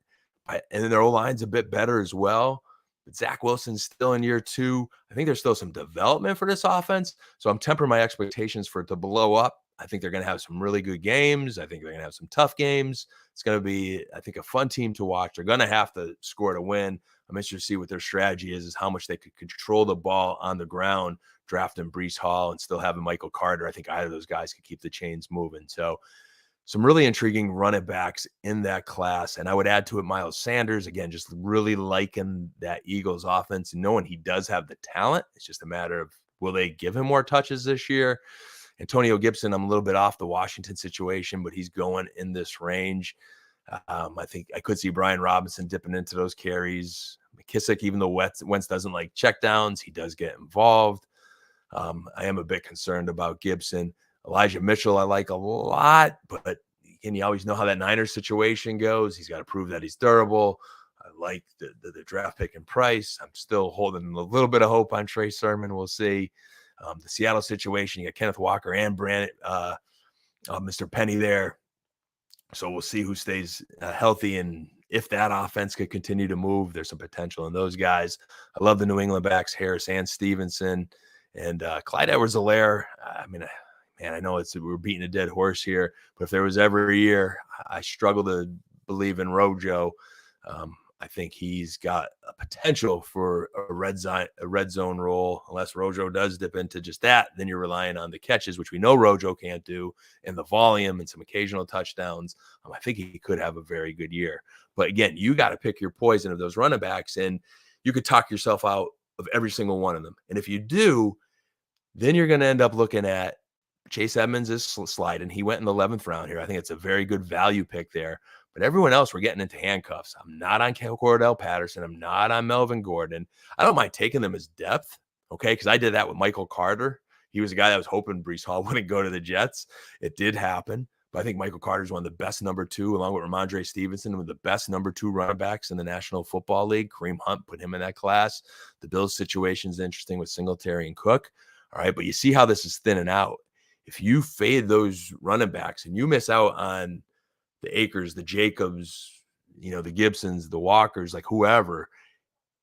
and their O-line's a bit better as well. But Zach Wilson's still in year 2. I think there's still some development for this offense. So I'm tempering my expectations for it to blow up. I think they're going to have some really good games. I think they're going to have some tough games. It's going to be, I think, a fun team to watch. They're going to have to score to win. I'm interested to see what their strategy is how much they could control the ball on the ground, drafting Breece Hall and still having Michael Carter. I think either of those guys could keep the chains moving. So some really intriguing running backs in that class. And I would add to it Miles Sanders. Again, just really liking that Eagles offense and knowing he does have the talent. It's just a matter of, will they give him more touches this year? Antonio Gibson, I'm a little bit off the Washington situation, but he's going in this range. I think I could see Brian Robinson dipping into those carries. McKissick, even though Wentz doesn't like checkdowns, he does get involved. I am a bit concerned about Gibson. Elijah Mitchell, I like a lot, but again, you always know how that Niners situation goes. He's got to prove that he's durable. I like the draft pick and price. I'm still holding a little bit of hope on Trey Sermon. We'll see. The Seattle situation, you got Kenneth Walker and Mr. Penny there. So we'll see who stays healthy, and if that offense could continue to move, there's some potential in those guys. I love the New England backs, Harris and Stevenson, and Clyde Edwards-Helaire. I mean, man, I know we're beating a dead horse here, but if there was ever a year I struggle to believe in Rojo, I think he's got a potential for a red zone role. Unless Rojo does dip into just that, then you're relying on the catches, which we know Rojo can't do, and the volume and some occasional touchdowns. I think he could have a very good year. But again, you got to pick your poison of those running backs, and you could talk yourself out of every single one of them. And if you do, then you're going to end up looking at Chase Edmonds is sliding. He went in the 11th round here. I think it's a very good value pick there. But everyone else, we're getting into handcuffs. I'm not on Cordell Patterson. I'm not on Melvin Gordon. I don't mind taking them as depth, okay, because I did that with Michael Carter. He was a guy that was hoping Breece Hall wouldn't go to the Jets. It did happen. But I think Michael Carter is one of the best number 2, along with Ramondre Stevenson, one of the best number 2 running backs in the National Football League. Kareem Hunt put him in that class. The Bills situation is interesting with Singletary and Cook. All right, but you see how this is thinning out. If you fade those running backs and you miss out on the Akers, the Jacobs, the Gibsons, the Walkers, like whoever,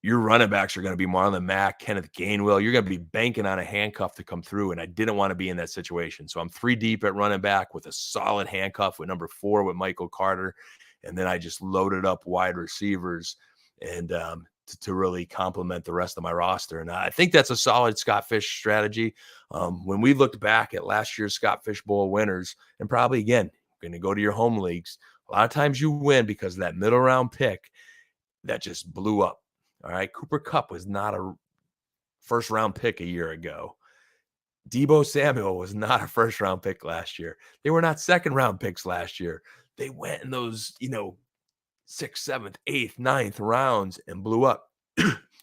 your running backs are going to be Marlon Mack, Kenneth Gainwell. You're going to be banking on a handcuff to come through, and I didn't want to be in that situation. So I'm 3 deep at running back with a solid handcuff with number 4 with Michael Carter, and then I just loaded up wide receivers and to really complement the rest of my roster. And I think that's a solid Scotfish strategy. When we looked back at last year's Scotfish Bowl winners, and probably again, going to go to your home leagues, a lot of times you win because of that middle round pick that just blew up. All right. Cooper Kupp was not a first round pick a year ago. Deebo Samuel was not a first round pick last year. They were not second round picks last year. They went in those, 6th, 7th, 8th, 9th rounds and blew up.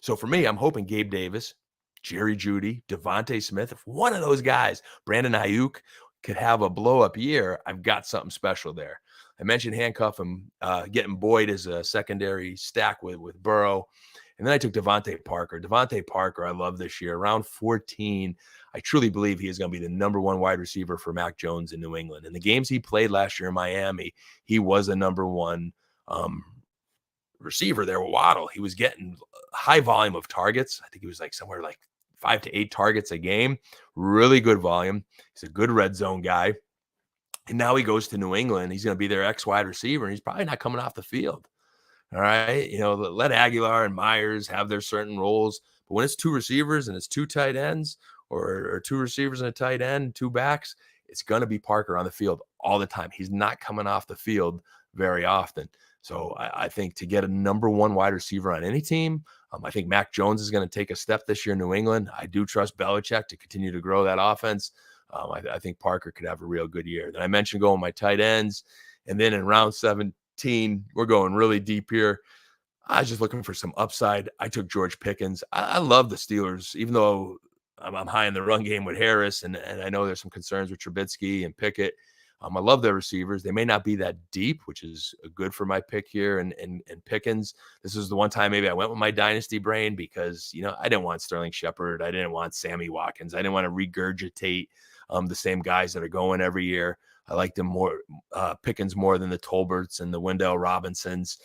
So for me, I'm hoping Gabe Davis, Jerry Jeudy, Devontae Smith, if one of those guys, Brandon Ayuk, could have a blow up year, I've got something special there. I mentioned handcuff and getting Boyd as a secondary stack with Burrow. And then I took Devontae Parker. Devontae Parker, I love this year. Around 14, I truly believe he is going to be the number 1 wide receiver for Mac Jones in New England. In the games he played last year in Miami, he was a number 1 receiver there with Waddle. He was getting high volume of targets. I think he was like somewhere like 5 to 8 targets a game. Really good volume. He's a good red zone guy. And now he goes to New England. He's going to be their ex-wide receiver, and he's probably not coming off the field. All right. Let Aguilar and Myers have their certain roles. But when it's 2 receivers and it's 2 tight ends or 2 receivers and a tight end, 2 backs, it's going to be Parker on the field all the time. He's not coming off the field very often. So I think to get a number 1 wide receiver on any team, I think Mac Jones is going to take a step this year in New England. I do trust Belichick to continue to grow that offense. I think Parker could have a real good year. Then I mentioned going my tight ends. And then in round 17, we're going really deep here. I was just looking for some upside. I took George Pickens. I love the Steelers, even though I'm high in the run game with Harris, and I know there's some concerns with Trubisky and Pickett. I love their receivers. They may not be that deep, which is good for my pick here. And Pickens, this is the one time maybe I went with my dynasty brain because, I didn't want Sterling Shepard. I didn't want Sammy Watkins. I didn't want to regurgitate the same guys that are going every year. I liked them more, Pickens more than the Tolberts and the Wendell Robinsons.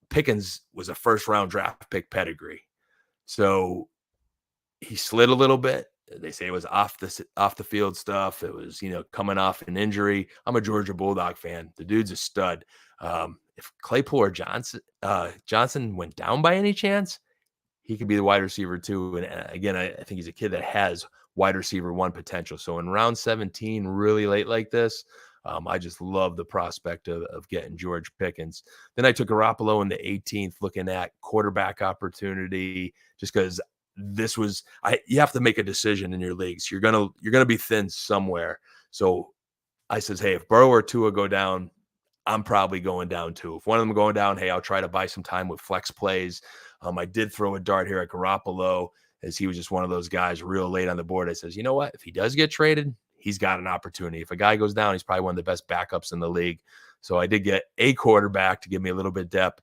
Pickens was a first-round draft pick pedigree. So he slid a little bit. They say it was off the field stuff. It was, coming off an injury. I'm a Georgia Bulldog fan. The dude's a stud. If Claypool or Johnson went down by any chance, he could be the wide receiver too. And again, I think he's a kid that has wide receiver 1 potential. So in round 17, really late like this, I just love the prospect of getting George Pickens. Then I took Garoppolo in the 18th, looking at quarterback opportunity, just because this was you have to make a decision in your leagues. You're gonna be thin somewhere. So I says, hey, if Burrow or Tua go down, I'm probably going down too. If one of them going down, hey, I'll try to buy some time with flex plays. I did throw a dart here at Garoppolo, as he was just one of those guys real late on the board. I says, you know what? If he does get traded, he's got an opportunity. If a guy goes down, he's probably one of the best backups in the league. So I did get a quarterback to give me a little bit depth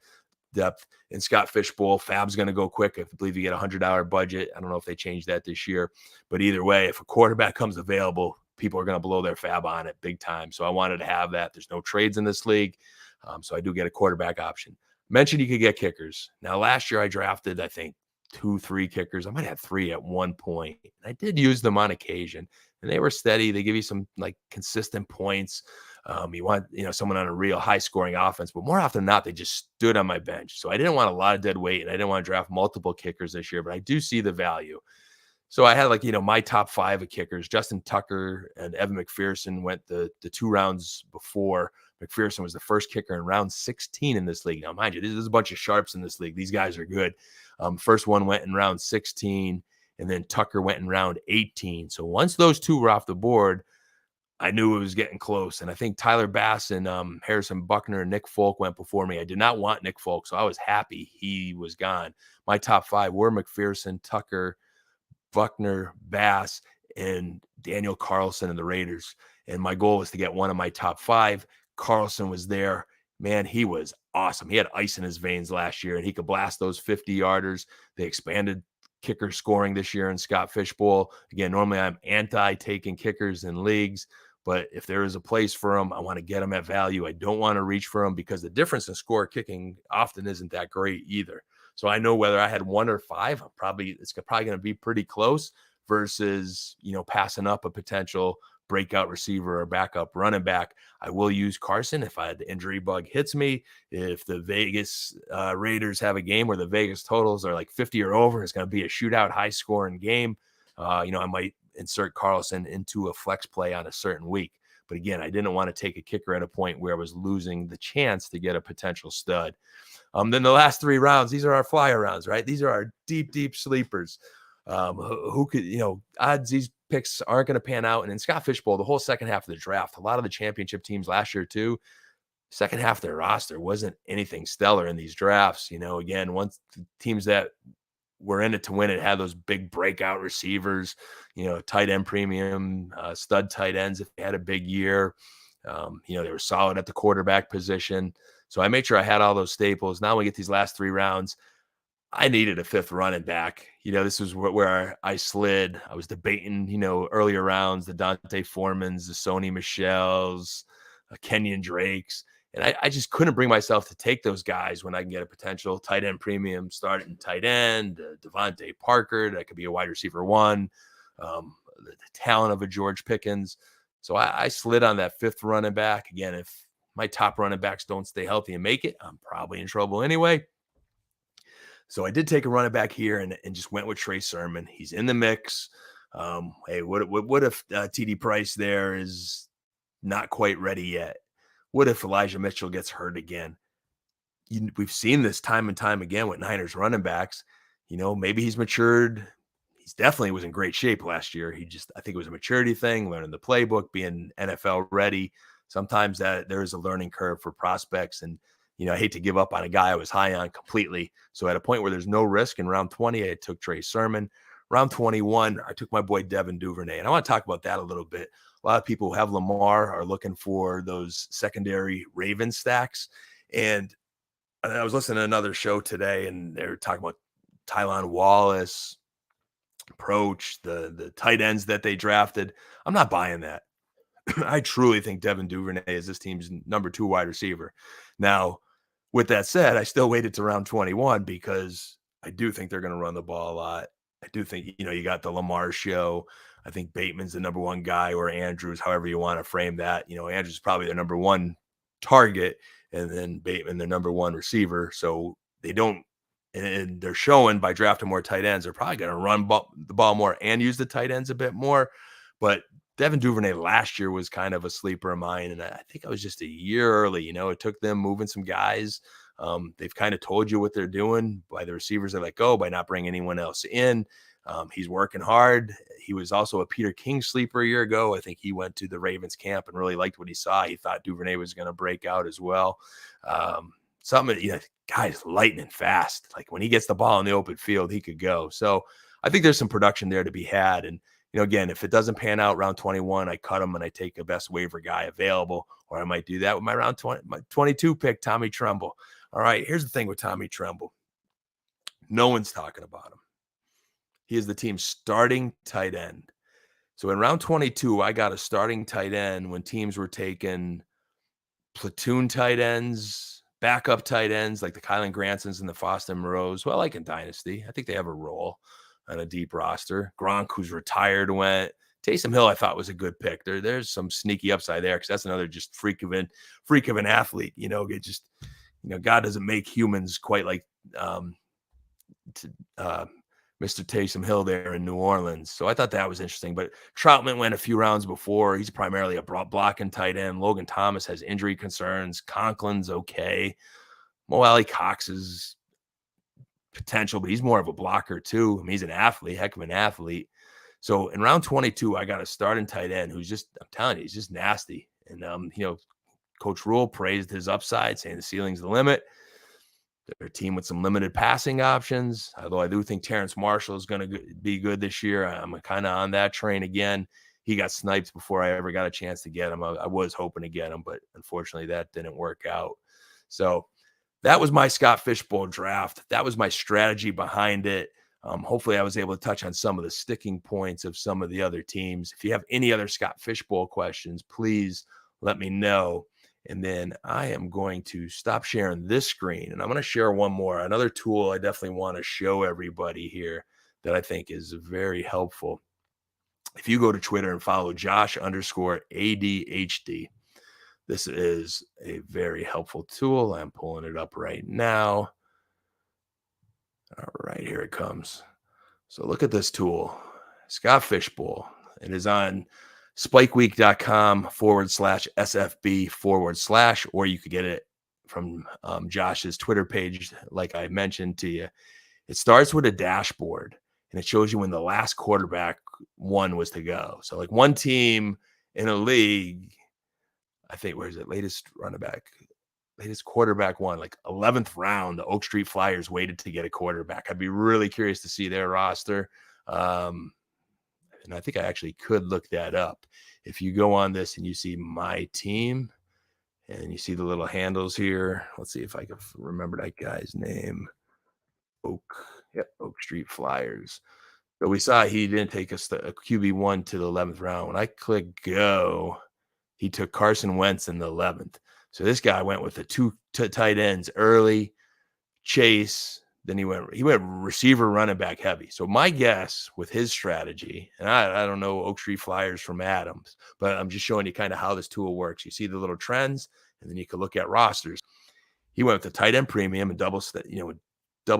in Scotfish Bowl. Fab's going to go quick. I believe you get $100 budget. I don't know if they changed that this year, but either way, if a quarterback comes available, people are going to blow their fab on it big time. So I wanted to have that. There's no trades in this league. So I do get a quarterback option. Mentioned you could get kickers. Now, last year I drafted, I think, 2-3 kickers. I might have 3 at one point. I did use them on occasion, and they were steady. They give you some consistent points. You want, someone on a real high scoring offense, but more often than not, they just stood on my bench. So I didn't want a lot of dead weight, and I didn't want to draft multiple kickers this year, but I do see the value. So I had my top 5 of kickers. Justin Tucker and Evan McPherson went the 2 rounds before. McPherson was the first kicker in round 16 in this league. Now, mind you, there's a bunch of sharps in this league. These guys are good. First one went in round 16, and then Tucker went in round 18. So once those 2 were off the board, I knew it was getting close. And I think Tyler Bass and Harrison Buckner and Nick Folk went before me. I did not want Nick Folk, so I was happy he was gone. My top 5 were McPherson, Tucker, Buckner, Bass, and Daniel Carlson and the Raiders. And my goal was to get one of my top 5. Carlson was there. Man, he was awesome. He had ice in his veins last year, and he could blast those 50-yarders. They expanded kicker scoring this year in Scotfish Bowl. Again, normally I'm anti-taking kickers in leagues, but if there is a place for them, I want to get them at value. I don't want to reach for them because the difference in score kicking often isn't that great either. So I know whether I had 1 or 5, it's probably going to be pretty close versus, passing up a potential breakout receiver or backup running back. I will use Carson if the injury bug hits me. If the Vegas Raiders have a game where the Vegas totals are like 50 or over, it's going to be a shootout, high scoring game. I might insert Carlson into a flex play on a certain week. But again, I didn't want to take a kicker at a point where I was losing the chance to get a potential stud. Then the last 3 rounds, these are our flyer rounds, right? These are our deep, deep sleepers. Who could, odds these picks aren't going to pan out. And in Scotfish Bowl, the whole second half of the draft, a lot of the championship teams last year too, second half of their roster wasn't anything stellar in these drafts. Again, once the teams that were in it to win it had those big breakout receivers, tight end premium, stud tight ends if they had a big year. They were solid at the quarterback position. So I made sure I had all those staples. Now we get these last 3 rounds. I needed a 5th running back. This was where I slid. I was debating, earlier rounds, the Dante Foremans, the Sony Michels, Kenyon Drakes. And I just couldn't bring myself to take those guys when I can get a potential tight end premium starting tight end, Devontae Parker, that could be a wide receiver 1, the talent of a George Pickens. So I slid on that 5th running back. Again, if my top running backs don't stay healthy and make it, I'm probably in trouble anyway. So I did take a running back here and just went with Trey Sermon. He's in the mix. Hey, what if TD Price there is not quite ready yet? What if Elijah Mitchell gets hurt again? We've seen this time and time again with Niners running backs. Maybe he's matured. He definitely was in great shape last year. I think it was a maturity thing, learning the playbook, being NFL ready. Sometimes that there is a learning curve for prospects. And, I hate to give up on a guy I was high on completely. So at a point where there's no risk in round 20, I took Trey Sermon. Round 21, I took my boy Devin Duvernay. And I want to talk about that a little bit. A lot of people who have Lamar are looking for those secondary Raven stacks. And I was listening to another show today, and they were talking about Tylan Wallace, Approach, the tight ends that they drafted. I'm not buying that. I truly think Devin Duvernay is this team's number 2 wide receiver. Now, with that said, I still waited to round 21 because I do think they're going to run the ball a lot. I do think, you got the Lamar show. I think Bateman's the number 1 guy, or Andrews, however you want to frame that. Andrews is probably their number 1 target, and then Bateman, their number 1 receiver. So they don't, and they're showing by drafting more tight ends, they're probably going to run the ball more and use the tight ends a bit more. But Devin Duvernay last year was kind of a sleeper of mine, and I think I was just a year early. It took them moving some guys. They've kind of told you what they're doing by the receivers they let go, by not bringing anyone else in. He's working hard. He was also a Peter King sleeper a year ago. I think he went to the Ravens camp and really liked what he saw. He thought Duvernay was going to break out as well. Guy's lightning fast. Like when he gets the ball in the open field, he could go. So I think there's some production there to be had. And, again, if it doesn't pan out round 21, I cut him and I take the best waiver guy available, or I might do that with my round 20, my 22 pick, Tommy Tremble. All right, here's the thing with Tommy Tremble. No one's talking about him. He is the team's starting tight end. So in round 22, I got a starting tight end when teams were taking platoon tight ends, backup tight ends, like the Kylan Gransons and the Foster Moreaus. Well, like in Dynasty, I think they have a role on a deep roster. Gronk, who's retired, went. Taysom Hill, I thought, was a good pick. There's some sneaky upside there, because that's another just freak of an athlete. God doesn't make humans quite like Mr. Taysom Hill there in New Orleans. So I thought that was interesting. But Troutman went a few rounds before. He's primarily a blocking tight end. Logan Thomas has injury concerns. Conklin's okay. Mo Alley Cox is potential, but he's more of a blocker too. I mean, he's an athlete, heck of an athlete. So in round 22, I got a starting tight end who's just, I'm telling you, he's just nasty. And, Coach Rule praised his upside, saying the ceiling's the limit. They're a team with some limited passing options, although I do think Terrence Marshall is going to be good this year. I'm kind of on that train again. He got sniped before I ever got a chance to get him. I was hoping to get him, but unfortunately that didn't work out. So that was my Scotfish Bowl draft. That was my strategy behind it. Hopefully I was able to touch on some of the sticking points of some of the other teams. If you have any other Scotfish Bowl questions, please let me know. And then I am going to stop sharing this screen, and I'm going to share one more. Another tool I definitely want to show everybody here that I think is very helpful. If you go to Twitter and follow Josh_ADHD, this is a very helpful tool. I'm pulling it up right now. All right, here it comes. So look at this tool, Scotfish Bowl. It is on spikeweek.com/SFB/, or you could get it from Josh's Twitter page, like I mentioned to you. It starts with a dashboard, and it shows you when the last quarterback one was to go. So like one team in a league, I think, where is it? Latest quarterback one, like 11th round, the Oak Street Flyers waited to get a quarterback. I'd be really curious to see their roster. And I think I actually could look that up. If you go on this and you see my team and you see the little handles here, let's see if I can remember that guy's name. Oak Street Flyers. So we saw he didn't take a QB1 to the 11th round. When I click go, he took Carson Wentz in the 11th. So this guy went with the two tight ends early, Chase. Then he went receiver, running back heavy. So my guess with his strategy, and I don't know Oak Street Flyers from Adams, but I'm just showing you kind of how this tool works. You see the little trends, and then you can look at rosters. He went with the tight end premium and double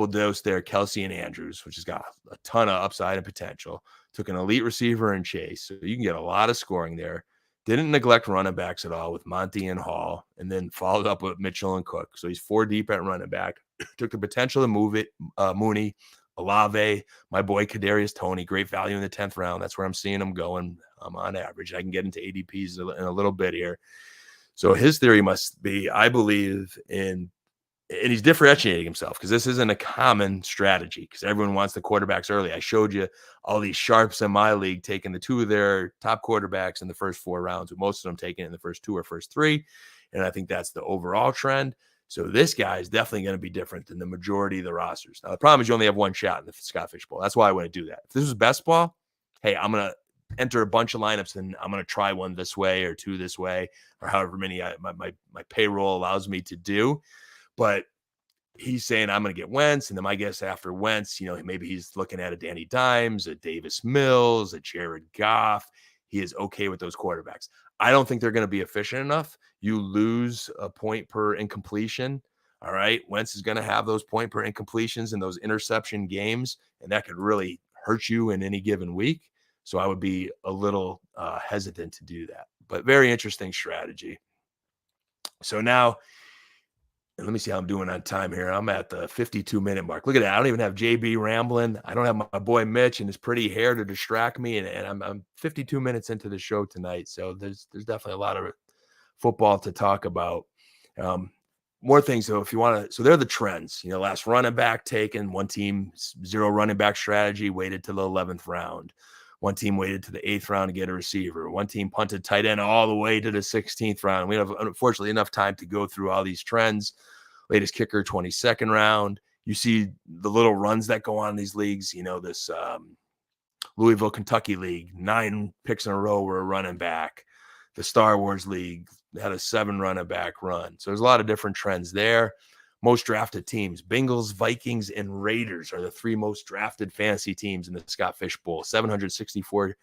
dose there, Kelsey and Andrews, which has got a ton of upside and potential. Took an elite receiver in Chase, so you can get a lot of scoring there. Didn't neglect running backs at all with Monty and Hall, and then followed up with Mitchell and Cook. So he's 4 deep at running back. Took the potential to move it. Mooney, Olave, my boy Kadarius Toney, great value in the 10th round. That's where I'm seeing him going on average. I can get into ADPs in a little bit here. So his theory must be, I believe, and he's differentiating himself because this isn't a common strategy because everyone wants the quarterbacks early. I showed you all these sharps in my league taking the 2 of their top quarterbacks in the first 4 rounds, with most of them taking it in the first 2 or first 3. And I think that's the overall trend. So this guy is definitely going to be different than the majority of the rosters. Now, the problem is you only have one shot in the Scotfish Bowl. That's why I want to do that. If this was best ball, hey, I'm going to enter a bunch of lineups and I'm going to try one this way or 2 this way, or however many my payroll allows me to do. But he's saying I'm going to get Wentz, and then my guess after Wentz, maybe he's looking at a Danny Dimes, a Davis Mills, a Jared Goff. He is okay with those quarterbacks. I don't think they're going to be efficient enough. You lose a point per incompletion. All right. Wentz is going to have those point per incompletions in those interception games, and that could really hurt you in any given week. So I would be a little hesitant to do that, but very interesting strategy. So now, and let me see how I'm doing on time here. I'm at the 52-minute mark. Look at that. I don't even have JB rambling. I don't have my boy Mitch and his pretty hair to distract me. And I'm 52 minutes into the show tonight. So there's definitely a lot of football to talk about. More things, though, if you want to. So they're the trends. Last running back taken. One team, 0 running back strategy, waited to the 11th round. One team waited to the 8th round to get a receiver. One team punted tight end all the way to the 16th round. We have, unfortunately, enough time to go through all these trends. Latest kicker, 22nd round. You see the little runs that go on in these leagues. This Louisville, Kentucky league, 9 picks in a row were a running back. The Star Wars league had a 7 running back run. So there's a lot of different trends there. Most drafted teams, Bengals, Vikings, and Raiders are the 3 most drafted fantasy teams in the Scotfish Bowl. 764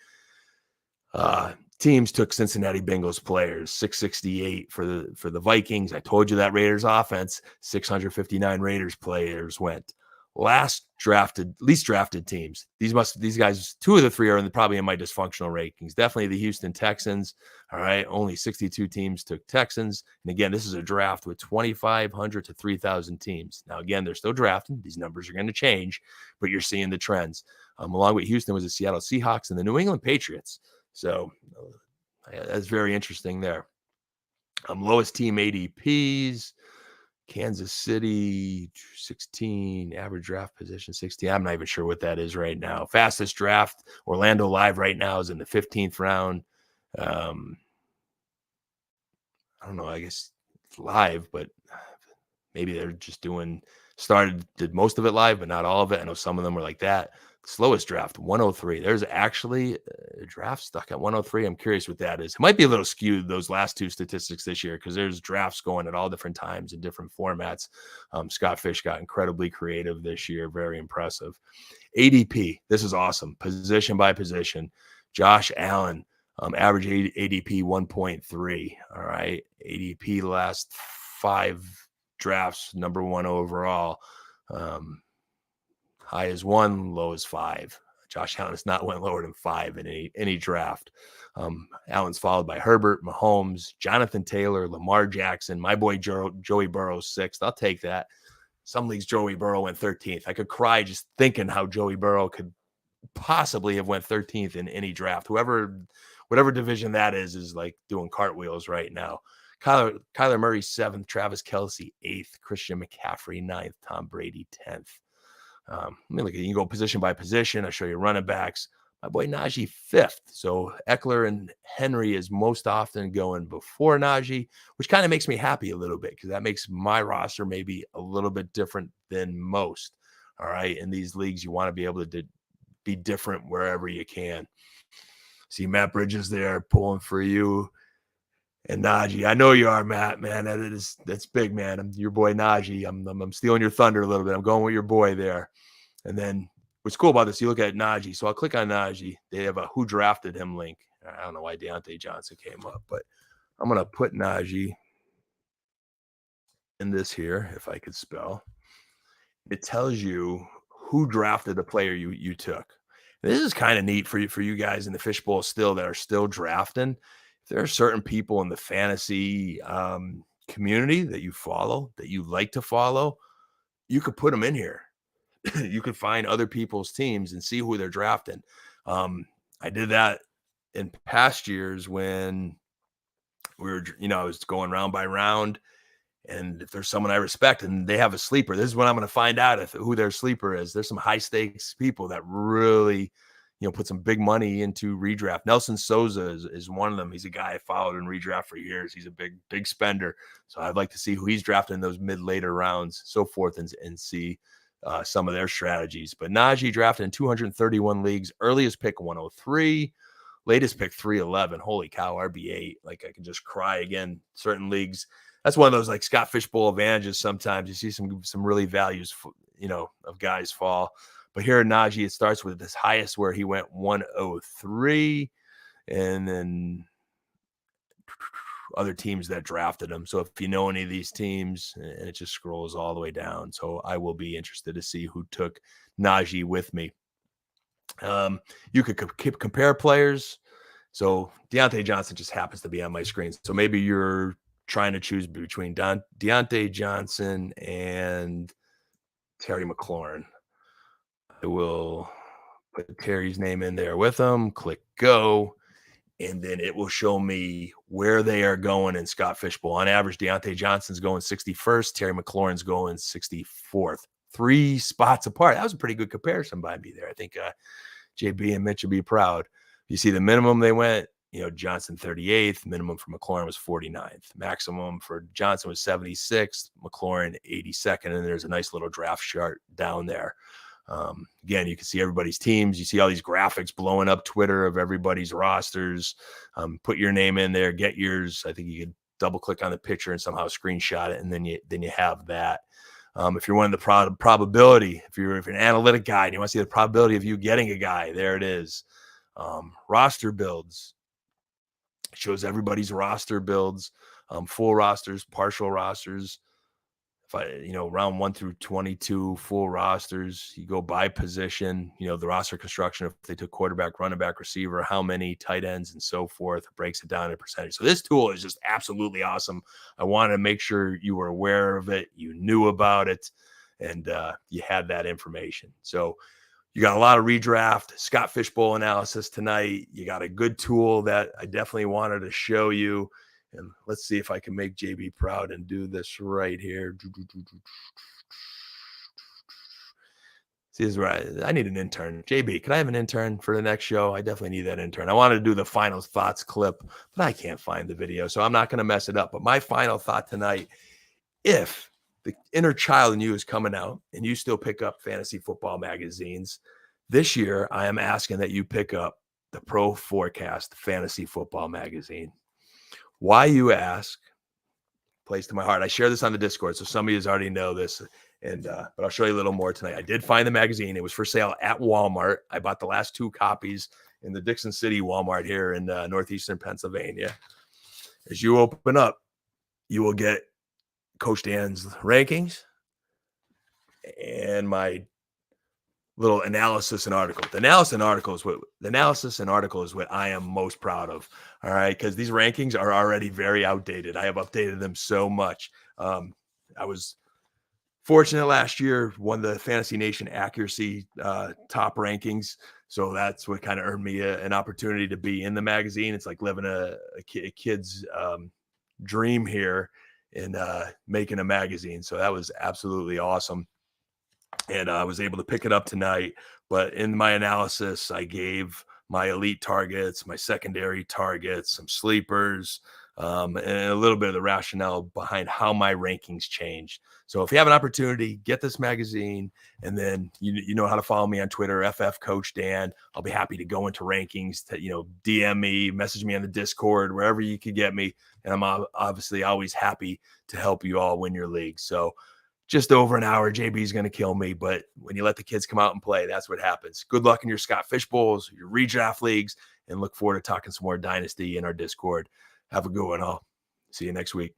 teams took Cincinnati Bengals players, 668 for the Vikings. I told you that Raiders offense, 659 Raiders players went. Least drafted teams. These guys, 2 of the 3 are probably in my dysfunctional rankings. Definitely the Houston Texans. All right. Only 62 teams took Texans. And again, this is a draft with 2,500 to 3,000 teams. Now, again, they're still drafting. These numbers are going to change, but you're seeing the trends. Along with Houston was the Seattle Seahawks and the New England Patriots. So that's very interesting there. Lowest team ADPs. Kansas City, 16, average draft position, 16. I'm not even sure what that is right now. Fastest draft, Orlando Live right now is in the 15th round. I don't know, I guess it's live, but maybe they're just did most of it live, but not all of it. I know some of them were like that. Slowest draft, 103. There's actually a draft stuck at 103. I'm curious what that is. It might be a little skewed, those last two statistics this year, because there's drafts going at all different times in different formats. Scotfish got incredibly creative this year. Very impressive. ADP, this is awesome. Position by position. Josh Allen, average ADP 1.3. All right. ADP last 5 drafts, number 1 overall. High is 1, low is 5. Josh Allen has not went lower than 5 in any draft. Allen's followed by Herbert, Mahomes, Jonathan Taylor, Lamar Jackson, my boy Joey Burrow 6th. I'll take that. Some leagues, Joey Burrow went 13th. I could cry just thinking how Joey Burrow could possibly have went 13th in any draft. Whatever division that is like doing cartwheels right now. Kyler Murray 7th, Travis Kelce 8th, Christian McCaffrey 9th, Tom Brady 10th. Look, you can go position by position. I'll show you running backs. My boy Najee 5th. So Eckler and Henry is most often going before Najee, which kind of makes me happy a little bit because that makes my roster maybe a little bit different than most. All right. In these leagues, you want to be able to be different wherever you can. See Matt Bridges there pulling for you. And Najee, I know you are, Matt, man. That's big, man. I'm your boy Najee. I'm stealing your thunder a little bit. I'm going with your boy there. And then what's cool about this, you look at Najee. So I'll click on Najee. They have a who drafted him link. I don't know why Deontay Johnson came up, but I'm going to put Najee in this here, if I could spell. It tells you who drafted the player you took. This is kind of neat for you guys in the fishbowl still that are still drafting. If there are certain people in the fantasy community that you follow, that you like to follow, you could put them in here. You could find other people's teams and see who they're drafting. I did that in past years when we were, I was going round by round. And if there's someone I respect and they have a sleeper, this is when I'm going to find out who their sleeper is. There's some high stakes people that really, put some big money into redraft. Nelson Souza is one of them. He's a guy I followed in redraft for years. He's a big spender. So I'd like to see who he's drafting in those later rounds, so forth, and see some of their strategies. But Najee drafted in 231 leagues, earliest pick 103, latest pick 311. Holy cow, RB8. Like I can just cry again. Certain leagues. That's one of those like Scotfish Bowl advantages. Sometimes you see some really values, of guys fall. But here at Najee, it starts with this highest where he went 103, and then other teams that drafted him. So if you know any of these teams, and it just scrolls all the way down. So I will be interested to see who took Najee with me. You could compare players. So Deontay Johnson just happens to be on my screen. So maybe you're trying to choose between Deontay Johnson and Terry McLaurin. I will put Terry's name in there with him, click go, and then it will show me where they are going in Scotfish Bowl. On average, Deontay Johnson's going 61st, Terry McLaurin's going 64th. 3 spots apart. That was a pretty good comparison by me there. I think JB and Mitch will be proud. You see the minimum they went, Johnson 38th, minimum for McLaurin was 49th. Maximum for Johnson was 76th, McLaurin 82nd, and there's a nice little draft chart down there. Again, you can see everybody's teams. You see all these graphics blowing up Twitter of everybody's rosters. Put your name in there, get yours. I think you could double click on the picture and somehow screenshot it, and then you have that. If you're one of the probability, if you're an analytic guy and you want to see the probability of you getting a guy, there it is. Roster builds. It shows everybody's roster builds, full rosters, partial rosters. If round 1 through 22, full rosters, you go by position, the roster construction, if they took quarterback, running back, receiver, how many tight ends and so forth, breaks it down in percentage. So this tool is just absolutely awesome. I wanted to make sure you were aware of it, you knew about it, and you had that information. So you got a lot of redraft, Scotfish Bowl analysis tonight. You got a good tool that I definitely wanted to show you. And let's see if I can make JB proud and do this right here. See, this is right. I need an intern. JB, can I have an intern for the next show? I definitely need that intern. I wanted to do the final thoughts clip, but I can't find the video, so I'm not going to mess it up. But my final thought tonight, if the inner child in you is coming out and you still pick up fantasy football magazines, this year I am asking that you pick up the Pro Forecast Fantasy Football Magazine. Why, you ask? Place to my heart. I share this on the Discord, so some of you already know this, but I'll show you a little more tonight. I did find the magazine. It was for sale at Walmart. I bought the last 2 copies in the Dixon City Walmart here in northeastern Pennsylvania. As you open up, you will get Coach Dan's rankings and my little analysis and article. The analysis and article is what I am most proud of. All right, because these rankings are already very outdated. I have updated them so much. I was fortunate last year, won the Fantasy Nation accuracy top rankings. So that's what kind of earned me an opportunity to be in the magazine. It's like living a kid's dream here and making a magazine. So that was absolutely awesome. And I was able to pick it up tonight. But in my analysis, I gave my elite targets, my secondary targets, some sleepers, and a little bit of the rationale behind how my rankings changed. So if you have an opportunity, get this magazine, and then you know how to follow me on Twitter, FF Coach Dan. I'll be happy to go into rankings, to DM me, message me on the Discord, wherever you could get me. And I'm obviously always happy to help you all win your league. So just over an hour, JB is going to kill me, but when you let the kids come out and play, that's what happens. Good luck in your Scotfish Bowls, your redraft leagues, and look forward to talking some more Dynasty in our Discord. Have a good one all. See you next week.